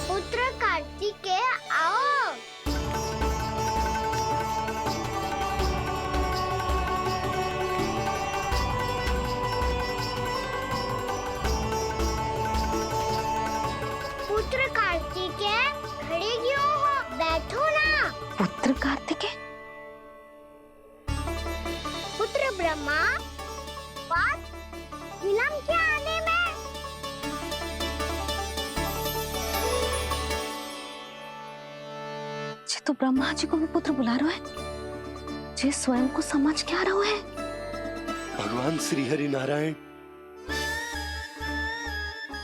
पुत्र कार्तिकेय आओ। पुत्र कार्तिकेय खड़े क्यों हो? बैठो ना। पुत्र कार्तिकेय? पुत्र ब्रह्मा, बात विलंब क्या आने में? जे तो ब्रह्मा जी को भी पुत्र बुला रहा है, जे स्वयं को समझ क्या रहा है। भगवान श्री हरि नारायण,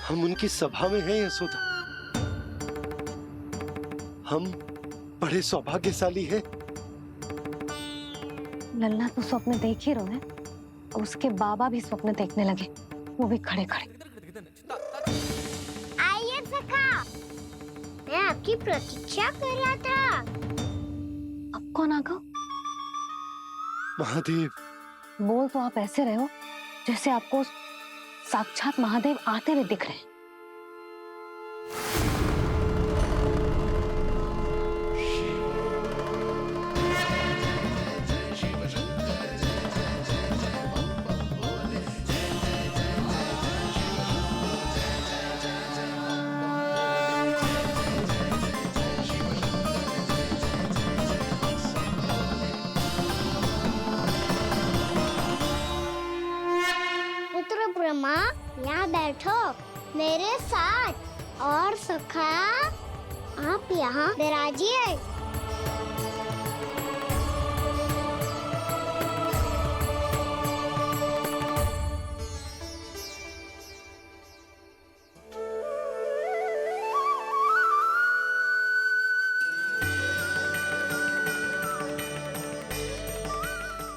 हम उनकी सभा में हैं यशोदा। हम बड़े सौभाग्यशाली हैं। लल्ला तो स्वप्न देख ही रहे हैं, और उसके बाबा भी स्वप्न देखने लगे, वो भी खड़े खड़े। आइए सखा, मैं आपकी प्रतीक्षा कर रहा था। अब कौन आ गया? महादेव। बोल तो आप ऐसे रहे हो जैसे आपको साक्षात महादेव आते हुए दिख रहे हैं। पुत्र ब्रह्मा, यहाँ बैठो मेरे साथ। और सखा, आप यहाँ विराजिए।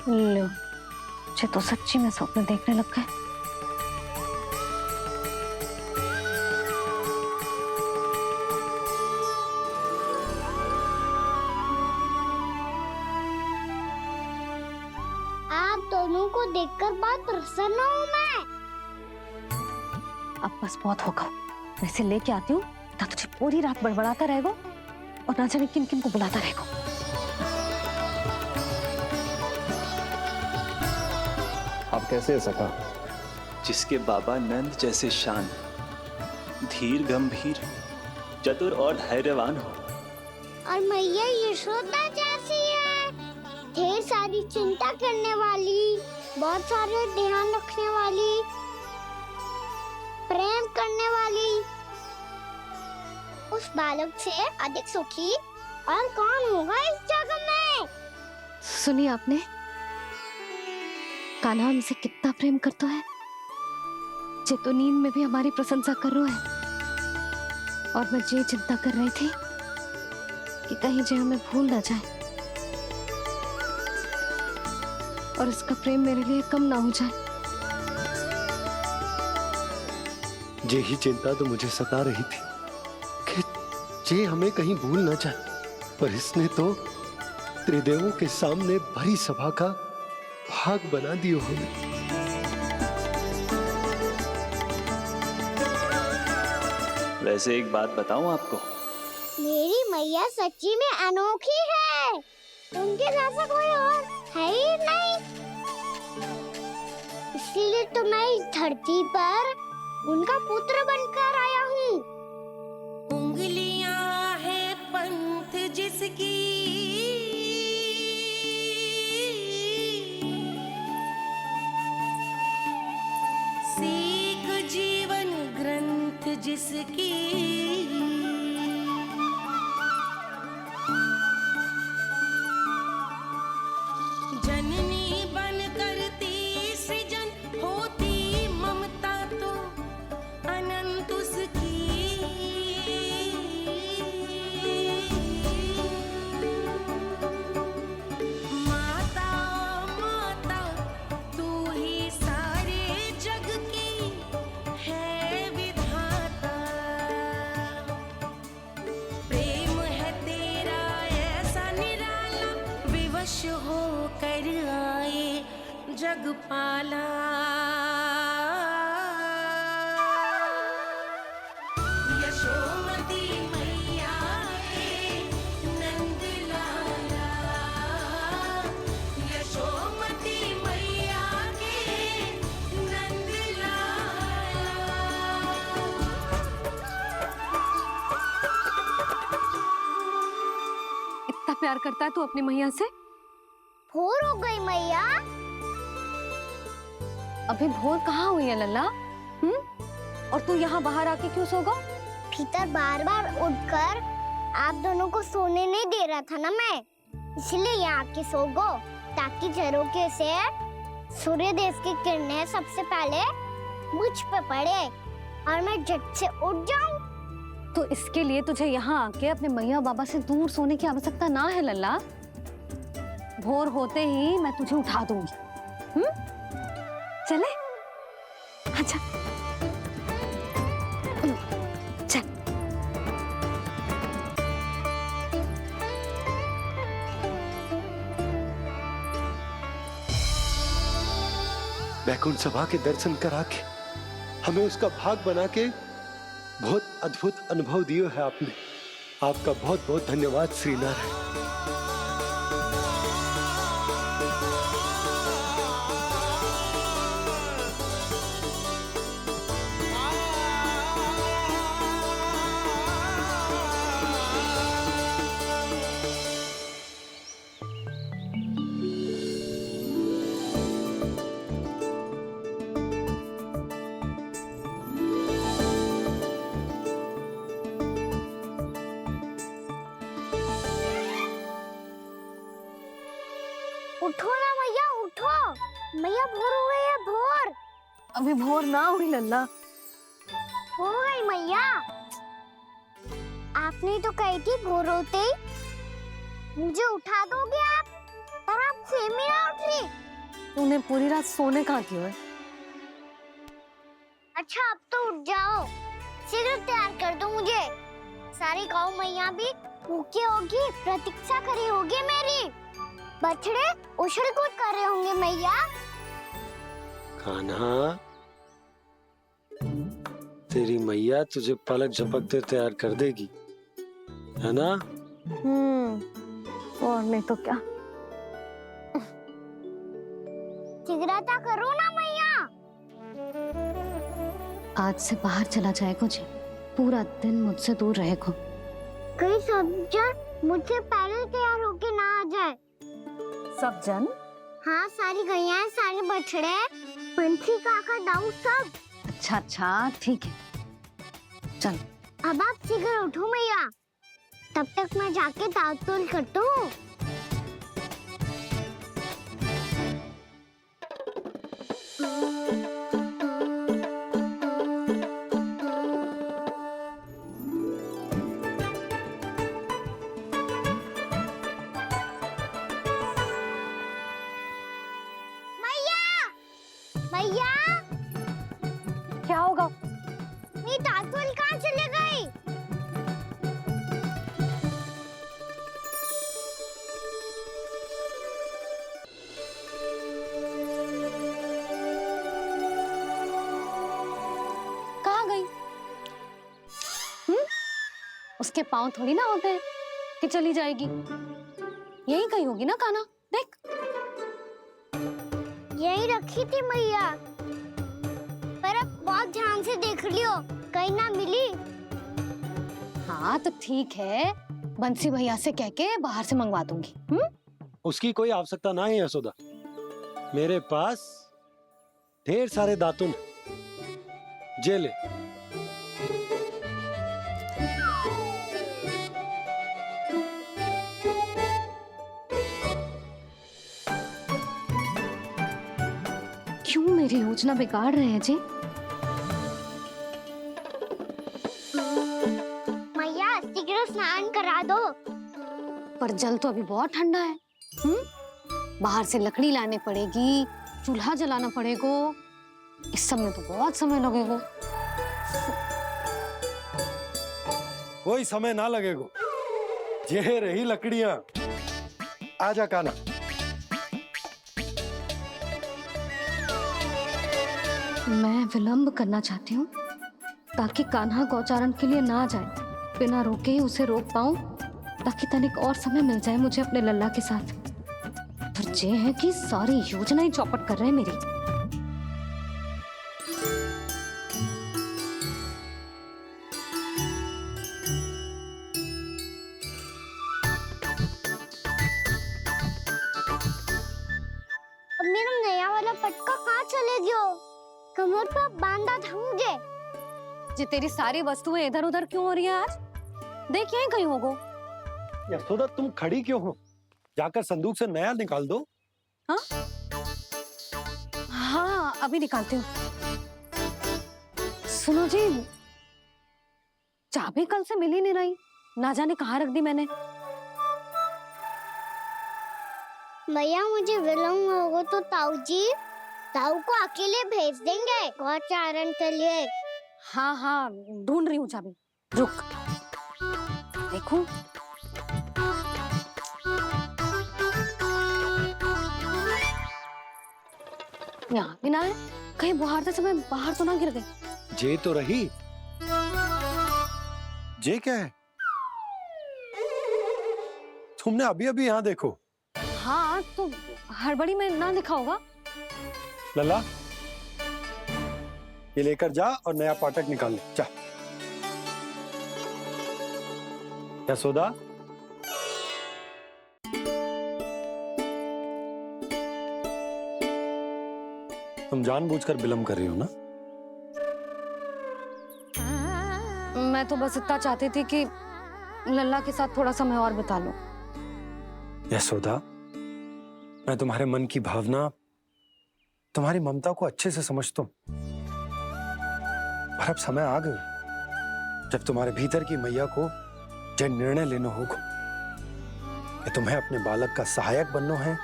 लो, मुझे तो सच्ची में स्वप्न देखने लग गए। आप दोनों को देखकर बहुत प्रसन्न हूँ मैं। अब बस बहुत होगा, वैसे लेके आती हूँ ना, तुझे पूरी रात बड़बड़ाता रहेगा और ना जाने किन किन को बुलाता रहेगा। आप कैसे है सखा? जिसके बाबा नंद जैसे शान, धीर गंभीर, चतुर और धैर्यवान हो, और मैया यशोदा जैसी है, ढेर सारी चिंता करने वाली, बहुत सारे ध्यान रखने वाली, प्रेम करने वाली। उस बालक से अधिक सुखी और कौन होगा इस जगत में? सुनिए आपने, कान्हा हमसे कितना प्रेम करता है, जे तो नींद में भी हमारी प्रशंसा कर रहा है। और मैं ये चिंता कर रही थी कि कहीं जे हमें भूल ना जाए और इसका प्रेम मेरे लिए कम ना हो जाए। यही चिंता तो मुझे सता रही थी कि जे हमें कहीं भूल न जाए, पर इसने तो त्रिदेवों के सामने भरी सभा का भाग बना दियो हमें। वैसे एक बात बताऊं आपको, मेरी मैया सच्ची में अनोखी है, उनके जैसा कोई और है ही नहीं। इसीलिए तो मैं इस धरती पर उनका पुत्र बनकर आया हूँ। उंगलियां है पंथ जिसकी, सीख जीवन ग्रंथ जिसकी, जननी बन करती सृजन होती ममता तो अनंत उसकी। माता माता तू ही सारे जग की है विधाता, प्रेम है तेरा ऐसा निराला, विवश हो कर आए जग पाला। यशोमती मैया के नंद लाला, यशोमती मैया के नंद लाला। इतना प्यार करता है तू अपनी मैया से? भोर हो गई मैया। अभी भोर कहाँ हुई है लल्ला? और तू यहाँ बाहर आके क्यों सो गया? भीतर बार बार उठकर आप दोनों को सोने नहीं दे रहा था ना मैं, इसलिए यहाँ आके सो गो, ताकि झरोखे से सूर्य देव की किरणें सबसे पहले मुझ पे पड़े और मैं झट से उठ जाऊं। तो इसके लिए तुझे यहाँ आके अपने मैया बाबा से दूर सोने की आवश्यकता ना है लल्ला। भोर होते ही मैं तुझे उठा दूंगी। चले? अच्छा चल। वैकुंठ सभा के दर्शन करा के हमें उसका भाग बना के बहुत अद्भुत अनुभव दियो है आपने। आपका बहुत बहुत धन्यवाद श्री नारायण। उठो ना मैया, उठो। मैया भोर हो गई है, भोर। अभी भोर ना हुई लल्ला। हो गई मैया। आपने तो कही थी भोर होते ही मुझे उठा दोगे आप, पर आप सेम ही ना उठ रही। तूने पूरी रात सोने कहाँ की है? अच्छा अब तो उठ जाओ, शीघ्र तैयार कर दो मुझे। सारी गाँव मैया भी भूखी होगी, प्रतीक्षा करी होगी मेरी। बछड़े उछल कूद कर रहे होंगे मैया। कान्हा, तेरी मैया तुझे पलक झपकते तैयार कर देगी, है ना? और नहीं तो क्या। शीघ्रता करो ना मैया। आज से बाहर चला जाएगा जी, पूरा दिन मुझसे दूर रहेगा। कहीं सब जन मुझसे पहले तैयार होके ना आ जाए। सब जन? हाँ, सारी गैया, सारे बछड़े, पंछी, काका, दाऊ सब। अच्छा अच्छा ठीक है, चल। अब आप शीघ्र उठो मैया, तब तक मैं जाके ताल-तोल करता हूँ। मैया, क्या होगा? इसके पाँव थोड़ी ना होते हैं कि चली जाएगी। यही कहीं होगी ना कान्हा, देख। यही रखी थी मैया, पर अब बहुत ध्यान से देख लियो, कहीं ना मिली। हाँ तो ठीक है, बंसी भैया से कह के बाहर से मंगवा दूंगी। उसकी कोई आवश्यकता ना है यशोदा, मेरे पास ढेर सारे दातुन, जे ले। क्यों मेरी योजना बिगाड़ रहे हैं जी? मैया शीघ्र स्नान करा दो। पर जल तो अभी बहुत ठंडा है। बाहर से लकड़ी लाने पड़ेगी, चूल्हा जलाना पड़ेगा, इस सब में तो बहुत समय लगेगा। कोई समय ना लगेगा, ये रही लकड़ियां। आजा कान्हा। मैं विलंब करना चाहती हूँ ताकि कान्हा गौचारण के लिए ना जाए। बिना रोके ही उसे रोक पाऊं, ताकि तनिक और समय मिल जाए मुझे अपने लल्ला के साथ। पर ये है कि सारी योजना ही चौपट कर रहे हैं मेरी। अब मेरा नया वाला पटका कहाँ चले गयो? कमर पर बांधा था मुझे। जी तेरी सारी वस्तुएं इधर उधर क्यों हो रही हैं आज? देख यहीं कहीं होगो। यशोदा तुम खड़ी क्यों हो? जाकर संदूक से नया निकाल दो। हाँ हाँ अभी निकालती हूँ। सुनो जी, चाबी कल से मिल ही नहीं रही, ना जाने कहाँ रख दी मैंने। मैया मुझे विलम्ब होगा तो ताऊ को अकेले भेज देंगे गौचारण के लिए। हाँ हाँ ढूंढ रही हूँ चाबी, रुक। देखूं। यहाँ भी ना है, कहीं बुहारते समय बाहर तो ना गिर गए। जे तो रही। जे क्या है? तुमने अभी अभी यहाँ देखो। हाँ तो हड़बड़ी में ना लिखा होगा। लल्ला ये लेकर जा और नया पाठक निकाल ले जा। यशोदा तुम जानबूझकर विलंब कर रही हो ना? मैं तो बस इतना चाहती थी कि लल्ला के साथ थोड़ा समय और बिता लूं। यशोदा मैं तुम्हारे मन की भावना, तुम्हारी ममता को अच्छे से समझता हूं, पर अब समय आ गया जब तुम्हारे भीतर की मैया को यह निर्णय लेना होगा कि तुम्हें अपने बालक का सहायक बनना है,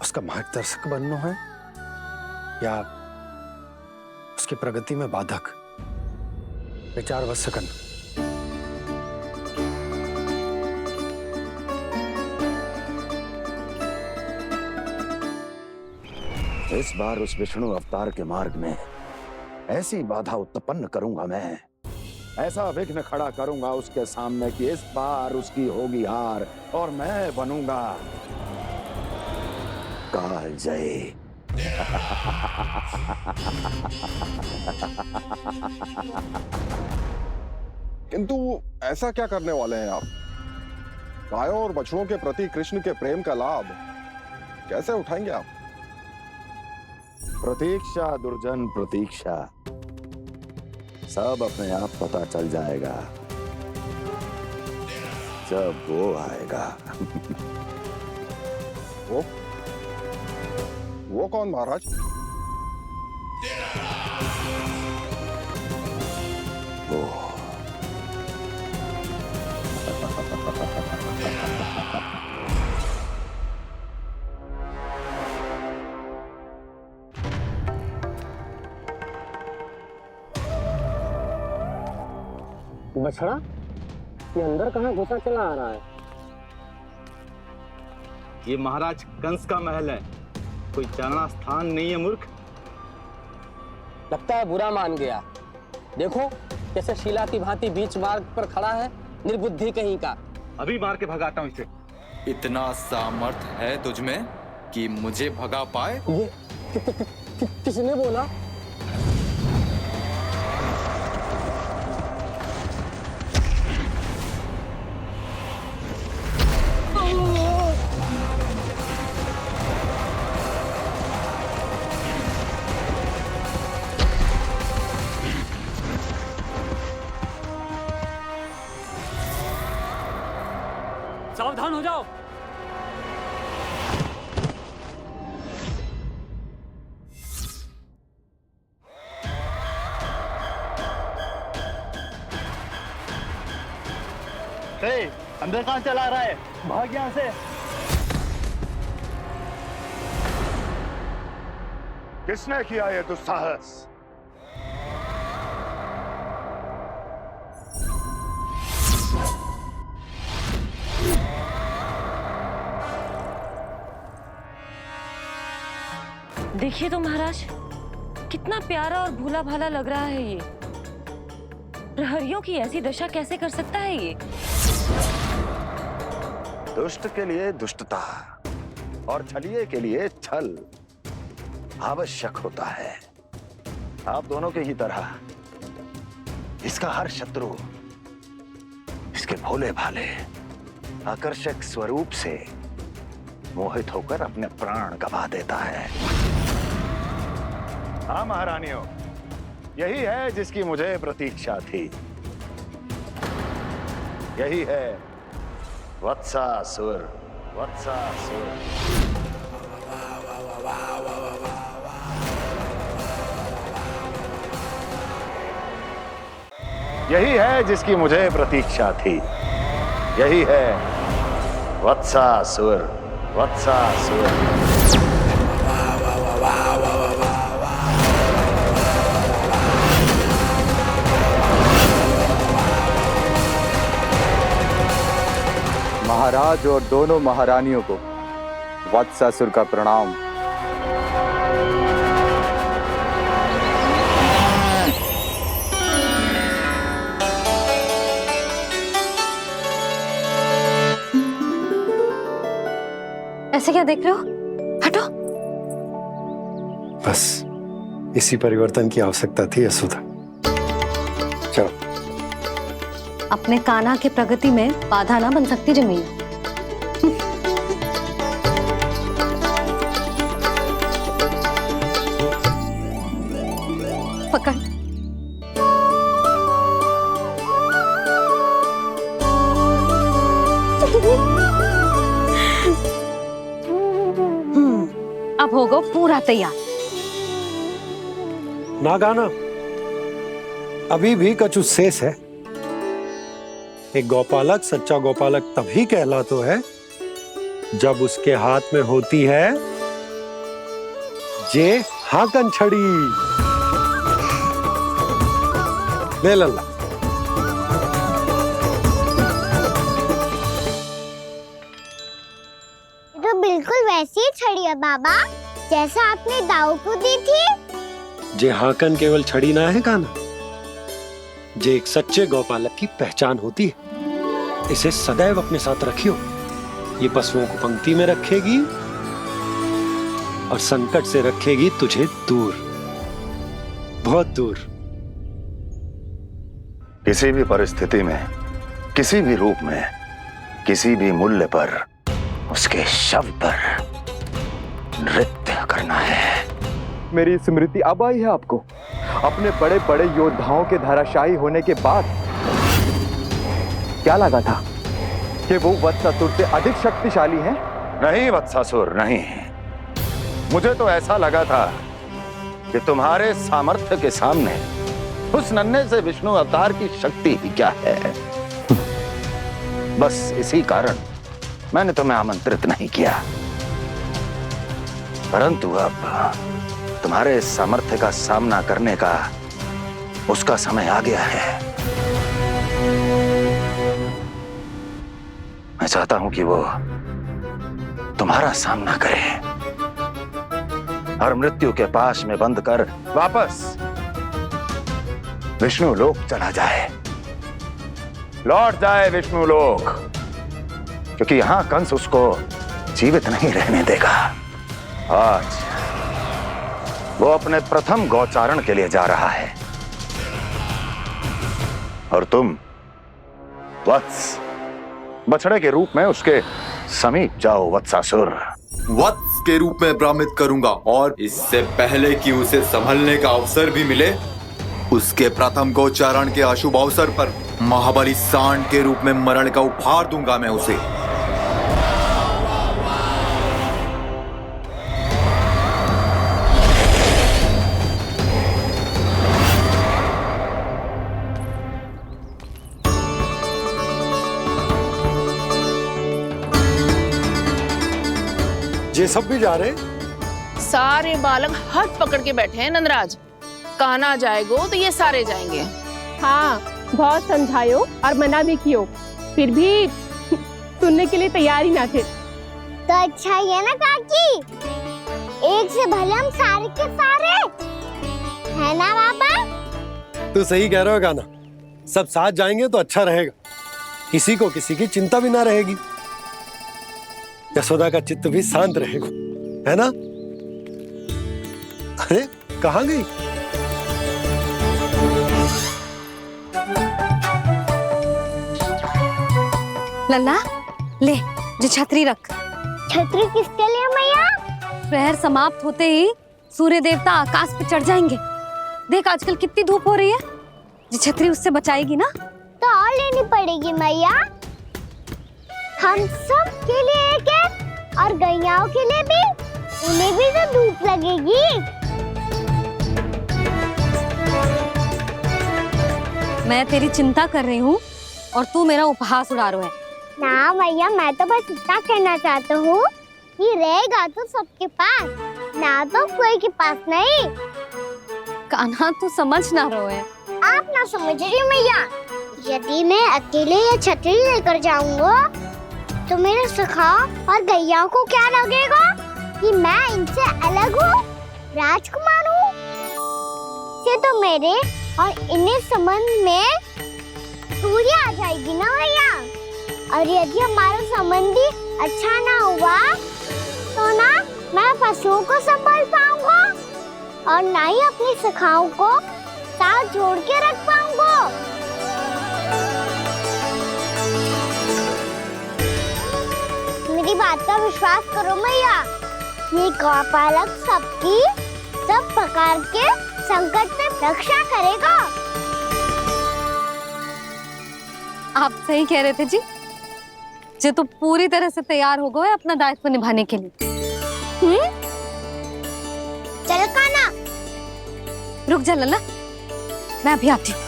उसका मार्गदर्शक बनना है, या उसकी प्रगति में बाधक। विचार अवश्य करना। इस बार उस विष्णु अवतार के मार्ग में ऐसी बाधा उत्पन्न करूंगा मैं, ऐसा विघ्न खड़ा करूंगा उसके सामने कि इस बार उसकी होगी हार और मैं बनूंगा कालजयी। किंतु ऐसा क्या करने वाले हैं आप? गायों और बछड़ों के प्रति कृष्ण के प्रेम का लाभ कैसे उठाएंगे आप? प्रतीक्षा दुर्जन प्रतीक्षा, सब अपने आप पता चल जाएगा जब वो आएगा। वो कौन महाराज? वो बछड़ा ये अंदर कहाँ घुसा चला आ रहा है? ये महाराज कंस का महल है, कोई चारणा स्थान नहीं है मूर्ख। लगता है बुरा मान गया। देखो कैसे शीला की भांति बीच मार्ग पर खड़ा है निर्बुद्धि कहीं का। अभी मार के भगाता हूँ इसे। इतना सामर्थ है तुझमें कि मुझे भगा पाए? ये किसने बोला? सावधान हो जाओ। अंदर कहाँ चला रहा है? भाग यहाँ से। किसने किया ये दुस्साहस? देखिए तो महाराज, कितना प्यारा और भोला भाला लग रहा है ये। प्रहरियों की ऐसी दशा कैसे कर सकता है ये? दुष्ट के लिए दुष्टता और छलिए के लिए छल आवश्यक होता है। आप दोनों के ही तरह इसका हर शत्रु इसके भोले भाले आकर्षक स्वरूप से मोहित होकर अपने प्राण गंवा देता है। हाँ महारानियों, यही है जिसकी मुझे प्रतीक्षा थी। यही है वत्सासुर। वत्सासुर। यही है जिसकी मुझे प्रतीक्षा थी। यही है वत्सासुर। वत्सासुर। महाराज और दोनों महारानियों को वत्सासुर का प्रणाम। ऐसे क्या देख रहे हो? हटो। बस इसी परिवर्तन की आवश्यकता थी यशोदा। चलो। अपने कान्हा के प्रगति में बाधा ना बन सकती जमीन। पकड़। अब होगा पूरा तैयार। ना गाना, अभी भी कछु शेष है। एक गौपालक सच्चा गौपालक तभी कहलाता है जब उसके हाथ में होती है जे हाकन छड़ी। ले लल्ला। तो बिल्कुल वैसी ही छड़ी है बाबा, जैसा आपने दाऊ को दी थी। जे हाकन केवल छड़ी ना है कान्हा, जे एक सच्चे गौपालक की पहचान होती है। इसे सदैव अपने साथ रखियो। ये पशुओं को पंक्ति में रखेगी और संकट से रखेगी तुझे दूर, बहुत दूर। किसी भी परिस्थिति में, किसी भी रूप में, किसी भी मूल्य पर उसके शव पर नृत्य करना है। मेरी स्मृति अब आई है आपको? अपने बड़े बड़े योद्धाओं के धराशायी होने के बाद क्या लगा था कि वो वत्सासुर से अधिक शक्तिशाली हैं? नहीं वत्सासुर, नहीं। मुझे तो ऐसा लगा था कि तुम्हारे सामर्थ्य के सामने उस नन्हे से विष्णु अवतार की शक्ति ही क्या है। बस इसी कारण मैंने तुम्हें आमंत्रित नहीं किया। परंतु अब तुम्हारे सामर्थ्य का सामना करने का उसका समय आ गया है। मैं चाहता हूं कि वो तुम्हारा सामना करे और मृत्यु के पाश में बंद कर वापस विष्णु लोक चला जाए। लौट जाए विष्णु लोक, क्योंकि यहां कंस उसको जीवित नहीं रहने देगा। आज वो अपने प्रथम गौचारण के लिए जा रहा है और तुम वत्स बछड़े के रूप में उसके समीप जाओ वत्सासुर। वत्स के रूप में भ्रमित करूंगा और इससे पहले कि उसे संभलने का अवसर भी मिले, उसके प्रथम गोचारण के अशुभ अवसर पर महाबली सांड के रूप में मरण का उपहार दूंगा मैं उसे। ये सब भी जा रहे? सारे बालक हाथ पकड़ के बैठे हैं नंदराज। कान्हा जाएगो तो ये सारे जाएंगे। हाँ, बहुत समझायो और मना भी कियो, फिर भी सुनने के लिए तैयार ही ना थे। तो अच्छा ही है ना काकी, एक से भले हम सारे के सारे, है ना बाबा? तू सही कह रहा हो गाना, सब साथ जाएंगे तो अच्छा रहेगा, किसी को किसी की चिंता भी ना रहेगी, यशोदा का चित्त भी शांत रहेगा, है ना? अरे कहाँ गई? लल्ला ले, जो छतरी रख। छतरी किसके लिए मैया? प्रहर समाप्त होते ही सूर्य देवता आकाश पे चढ़ जाएंगे। देख आजकल कितनी धूप हो रही है, जो छतरी उससे बचाएगी ना। तो और लेनी पड़ेगी मैया, हम सब के लिए एक एक और गैयाओं के लिए भी, उन्हें भी तो धूप लगेगी। मैं तेरी चिंता कर रही हूँ और तू मेरा उपहास उड़ा रहा है। ना भैया, मैं तो बस इतना कहना चाहता हूँ कि रहेगा तो सबके पास, ना तो कोई के पास नहीं। कान्हा तू समझ ना रहो है। आप ना समझ रही मैया, यदि मैं अकेले ये छतरी लेकर जाऊंगा तो मेरे सखा और गैयाओं को क्या लगेगा कि मैं इनसे अलग हूँ, राजकुमार हूँ। ये तो मेरे और इन्हें संबंध में दूरी आ जाएगी ना भैया। और यदि हमारा संबंधी अच्छा ना हुआ तो ना मैं पशुओं को संभाल पाऊंगा और ना ही अपनी सखाओं को साथ जोड़ के रख पाऊंगा। मेरी बात का विश्वास करो मैया, ये गौपालक सबकी सब प्रकार के संकट से रक्षा करेगा। आप सही कह रहे थे जी, जो तो पूरी तरह से तैयार हो गए अपना दायित्व निभाने के लिए। चल कान्हा। रुक जा लल्ला, मैं अभी आती हूँ।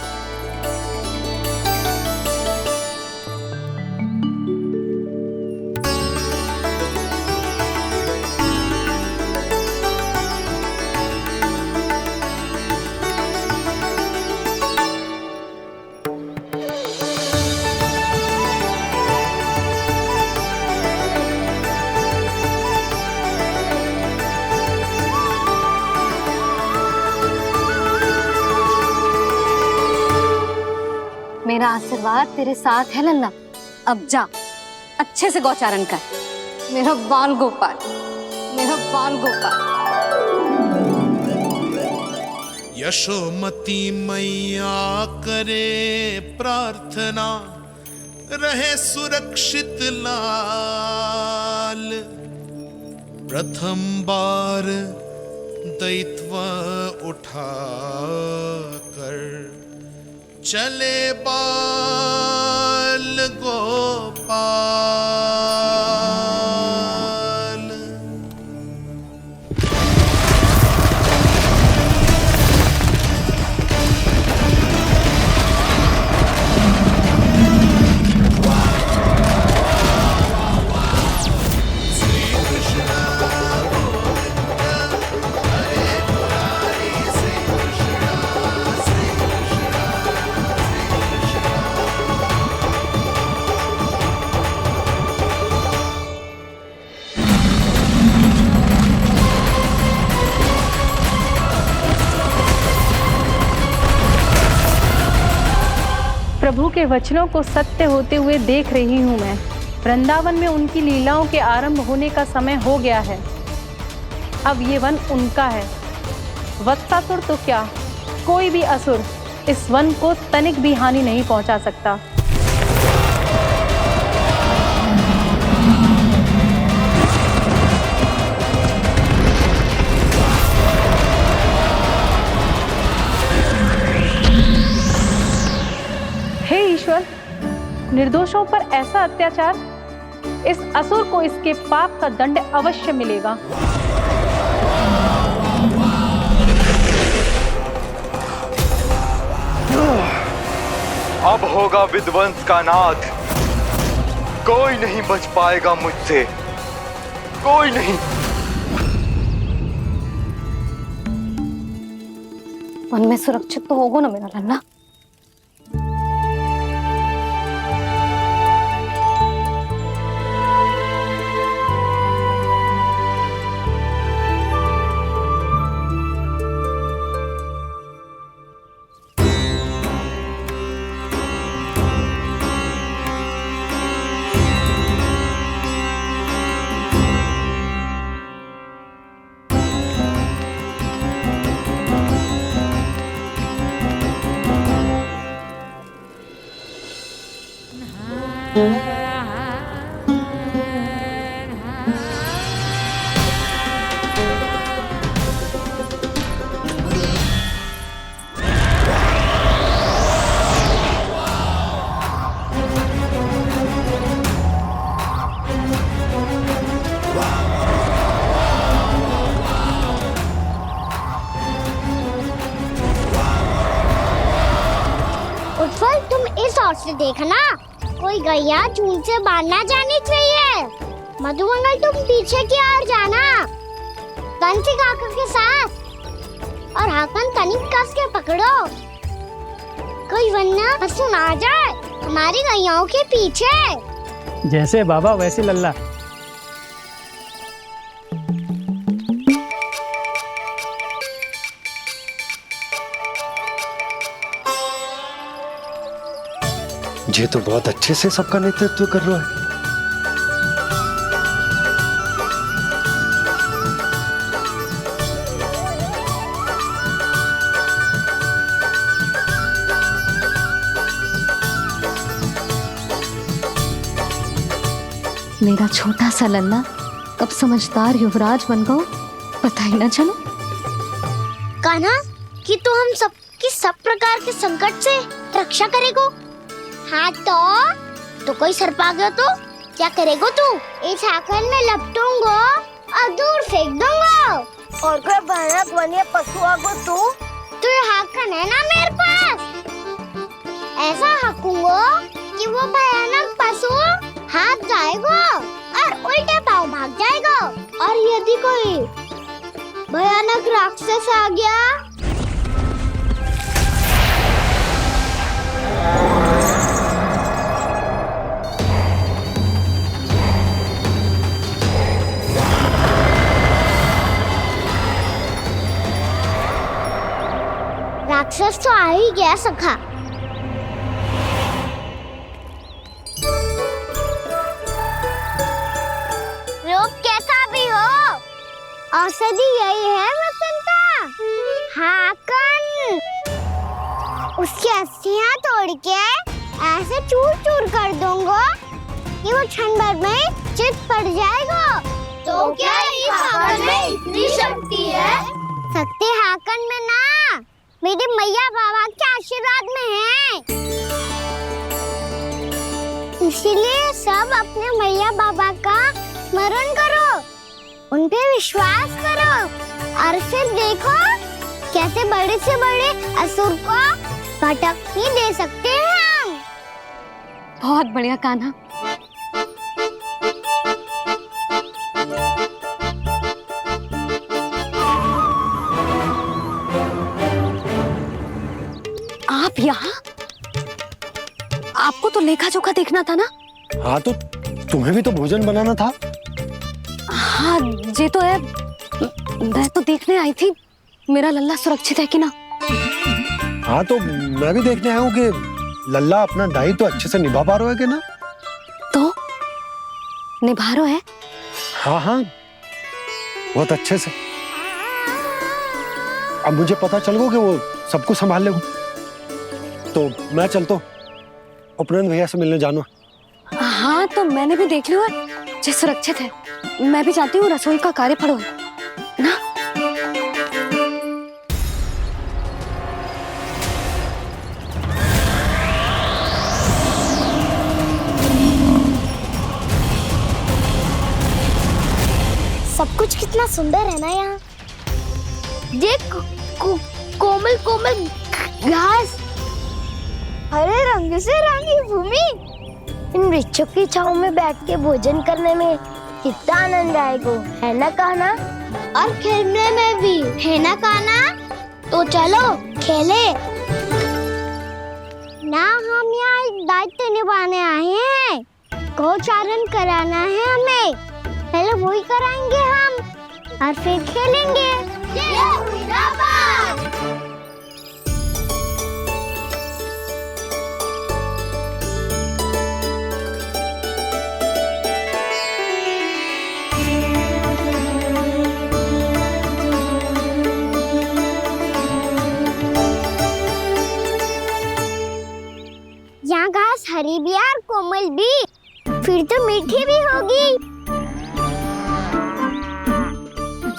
मेरा आशीर्वाद तेरे साथ है लल्ला। अब जा, अच्छे से गौचारण कर। मेरा बाल गोपाल, मेरा बाल गोपाल। यशोमती मैया करे प्रार्थना, रहे सुरक्षित लाल। प्रथम बार दैत्व उठा कर चले बाल गोपाल। प्रभु के वचनों को सत्य होते हुए देख रही हूँ मैं। वृंदावन में उनकी लीलाओं के आरंभ होने का समय हो गया है। अब ये वन उनका है। वत्सासुर तो क्या, कोई भी असुर इस वन को तनिक भी हानि नहीं पहुंचा सकता। हे ईश्वर, निर्दोषों पर ऐसा अत्याचार, इस असुर को इसके पाप का दंड अवश्य मिलेगा। अब होगा विध्वंस का नाद। कोई नहीं बच पाएगा मुझसे, कोई नहीं। वन में सुरक्षित तो होगा ना मेरा लल्ला? उत्पल, तुम इस ओर से देखना, कोई गैया चून से बाहर ना जानी चाहिए। मधुमंगल, तुम पीछे की ओर जाना, कंसी काका के साथ, और हाकन तनिक कस के पकड़ो, कोई वरना पशु ना जाए हमारी गैयाओं के पीछे। जैसे बाबा वैसे लल्ला। ये तो बहुत अच्छे से सबका नेतृत्व कर रहा है। मेरा छोटा सा लल्ला कब समझदार युवराज बन गो, पता ही ना चलो। कान्हा, कि तू हम सबकी सब प्रकार के संकट से रक्षा करेगो। हाँ तो कोई सर्प आ गया तो क्या करेगो तू? इस हाकन में लपटूंगा और दूर फेंक दूंगा। और कोई भयानक वन्य पशु आगो तो ये हाकन है ना मेरे पास, ऐसा हाकूंगा कि वो भयानक पशु हाथ जाएगा और उल्टे पांव भाग जाएगा। और यदि कोई भयानक राक्षस आ गया राक्षस तो आ ही गया सखा। लोग कैसा भी हो, औषधि यही है वसंता। हाकन उसकी अस्थियां तोड़ के ऐसे चूर चूर कर दूंगा कि वो क्षण भर में चित पड़ जाएगा। तो क्या इस हाकन में इतनी शक्ति है? शक्ति हाकन में ना, मेरे मैया बाबा के आशीर्वाद में है। इसीलिए सब अपने मैया बाबा का स्मरण करो, उन पे विश्वास करो और फिर देखो कैसे बड़े से बड़े असुर को भटक ही दे सकते हैं हम। बहुत बढ़िया कान्हा। आप यहाँ? आपको तो लेखा जोखा देखना था ना? हाँ तो तुम्हें भी तो भोजन बनाना था। हाँ ये तो है, मैं तो देखने आई थी मेरा लल्ला सुरक्षित है कि ना। हाँ तो मैं भी देखने आया हूँ कि लल्ला अपना दायित्व तो अच्छे से निभा पा रहा है कि ना? तो निभा रहा है? हाँ हाँ, बहुत अच्छे से। अब मुझे पता चल गया कि वो सबको संभाल लेगा, तो मैं चलता हूँ, उपनंद भैया से मिलने जाना। हाँ, तो मैंने भी देख लिया जो सुरक्षित है। मैं भी चाहती हूँ रसोई का कार्य पड़ो ना। सब कुछ कितना सुंदर है ना यहाँ। देख कोमल कोमल घास, हरे रंग से रंगी भूमि। इन वृक्षों की छांव में बैठ के भोजन करने में कितना आनंद आएगा, है ना कहना? और खेलने में भी, है ना कहना? तो चलो खेले ना। हम यहाँ एक दायित्व निभाने आए हैं, गौचारण कराना है हमें। पहले वही कराएंगे हम और फिर खेलेंगे। यहाँ घास हरी भी और कोमल भी, फिर तो मीठी भी होगी।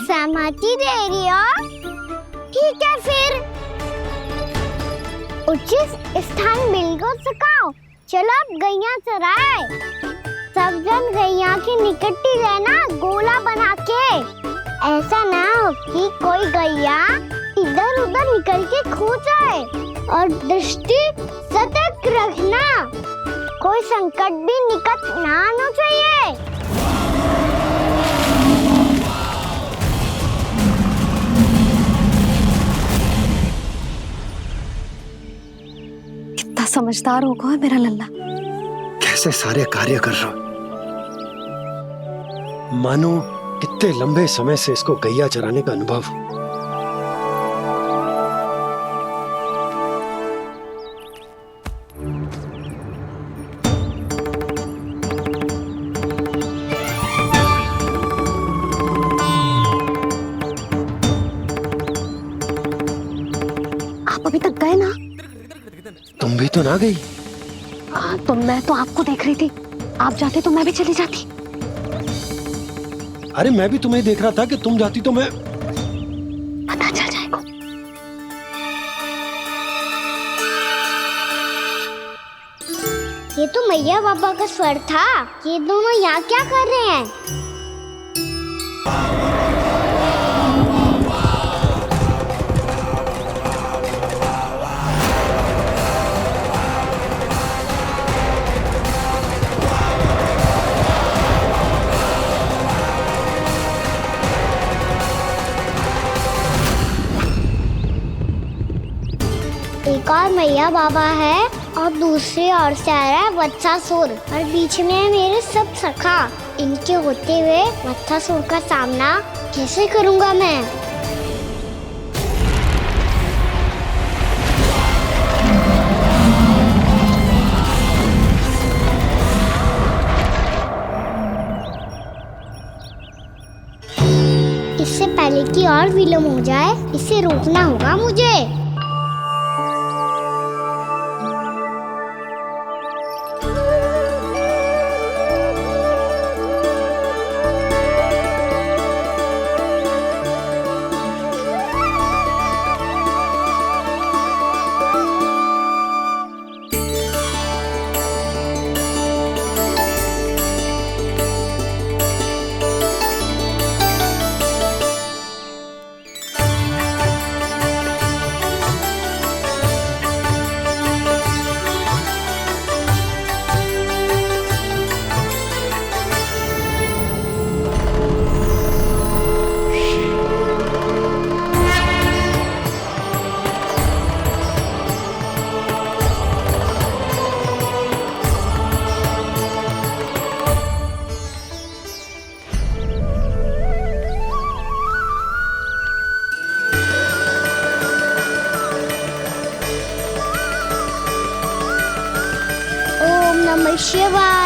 सहमति दे रही हो? ठीक है फिर उचित स्थान बिल्कुल सुखाओ। चलो अब गैया चराए। सब जन गैया के निकट ही रहना, गोला बना के। ऐसा ना हो कि कोई गैया इधर उधर निकल के खो जाए। और दृष्टि सतर्क रखना, कोई संकट भी निकट ना आना चाहिए। कितना समझदार होगा है मेरा लल्ला। कैसे सारे कार्य कर रहा, मानो कितने लंबे समय से इसको गैया चराने का अनुभव। आप अभी तक गए ना? तुम भी तो ना गई। तो मैं तो आपको देख रही थी, आप जाते तो मैं भी चली जाती। अरे मैं भी तुम्हें देख रहा था कि तुम जाती तो मैं। पता चल जाएगा। ये तो मैया बाबा का स्वर था। ये दोनों यहाँ क्या कर रहे हैं? एक और मैया बाबा है और दूसरी ओर से आ रहा है वत्सासुर और बीच में है मेरे सब सखा। इनके होते हुए वत्सासुर का सामना कैसे करूंगा मैं? इससे पहले कि और विलम्ब हो जाए, इसे रोकना होगा मुझे। शिवाय।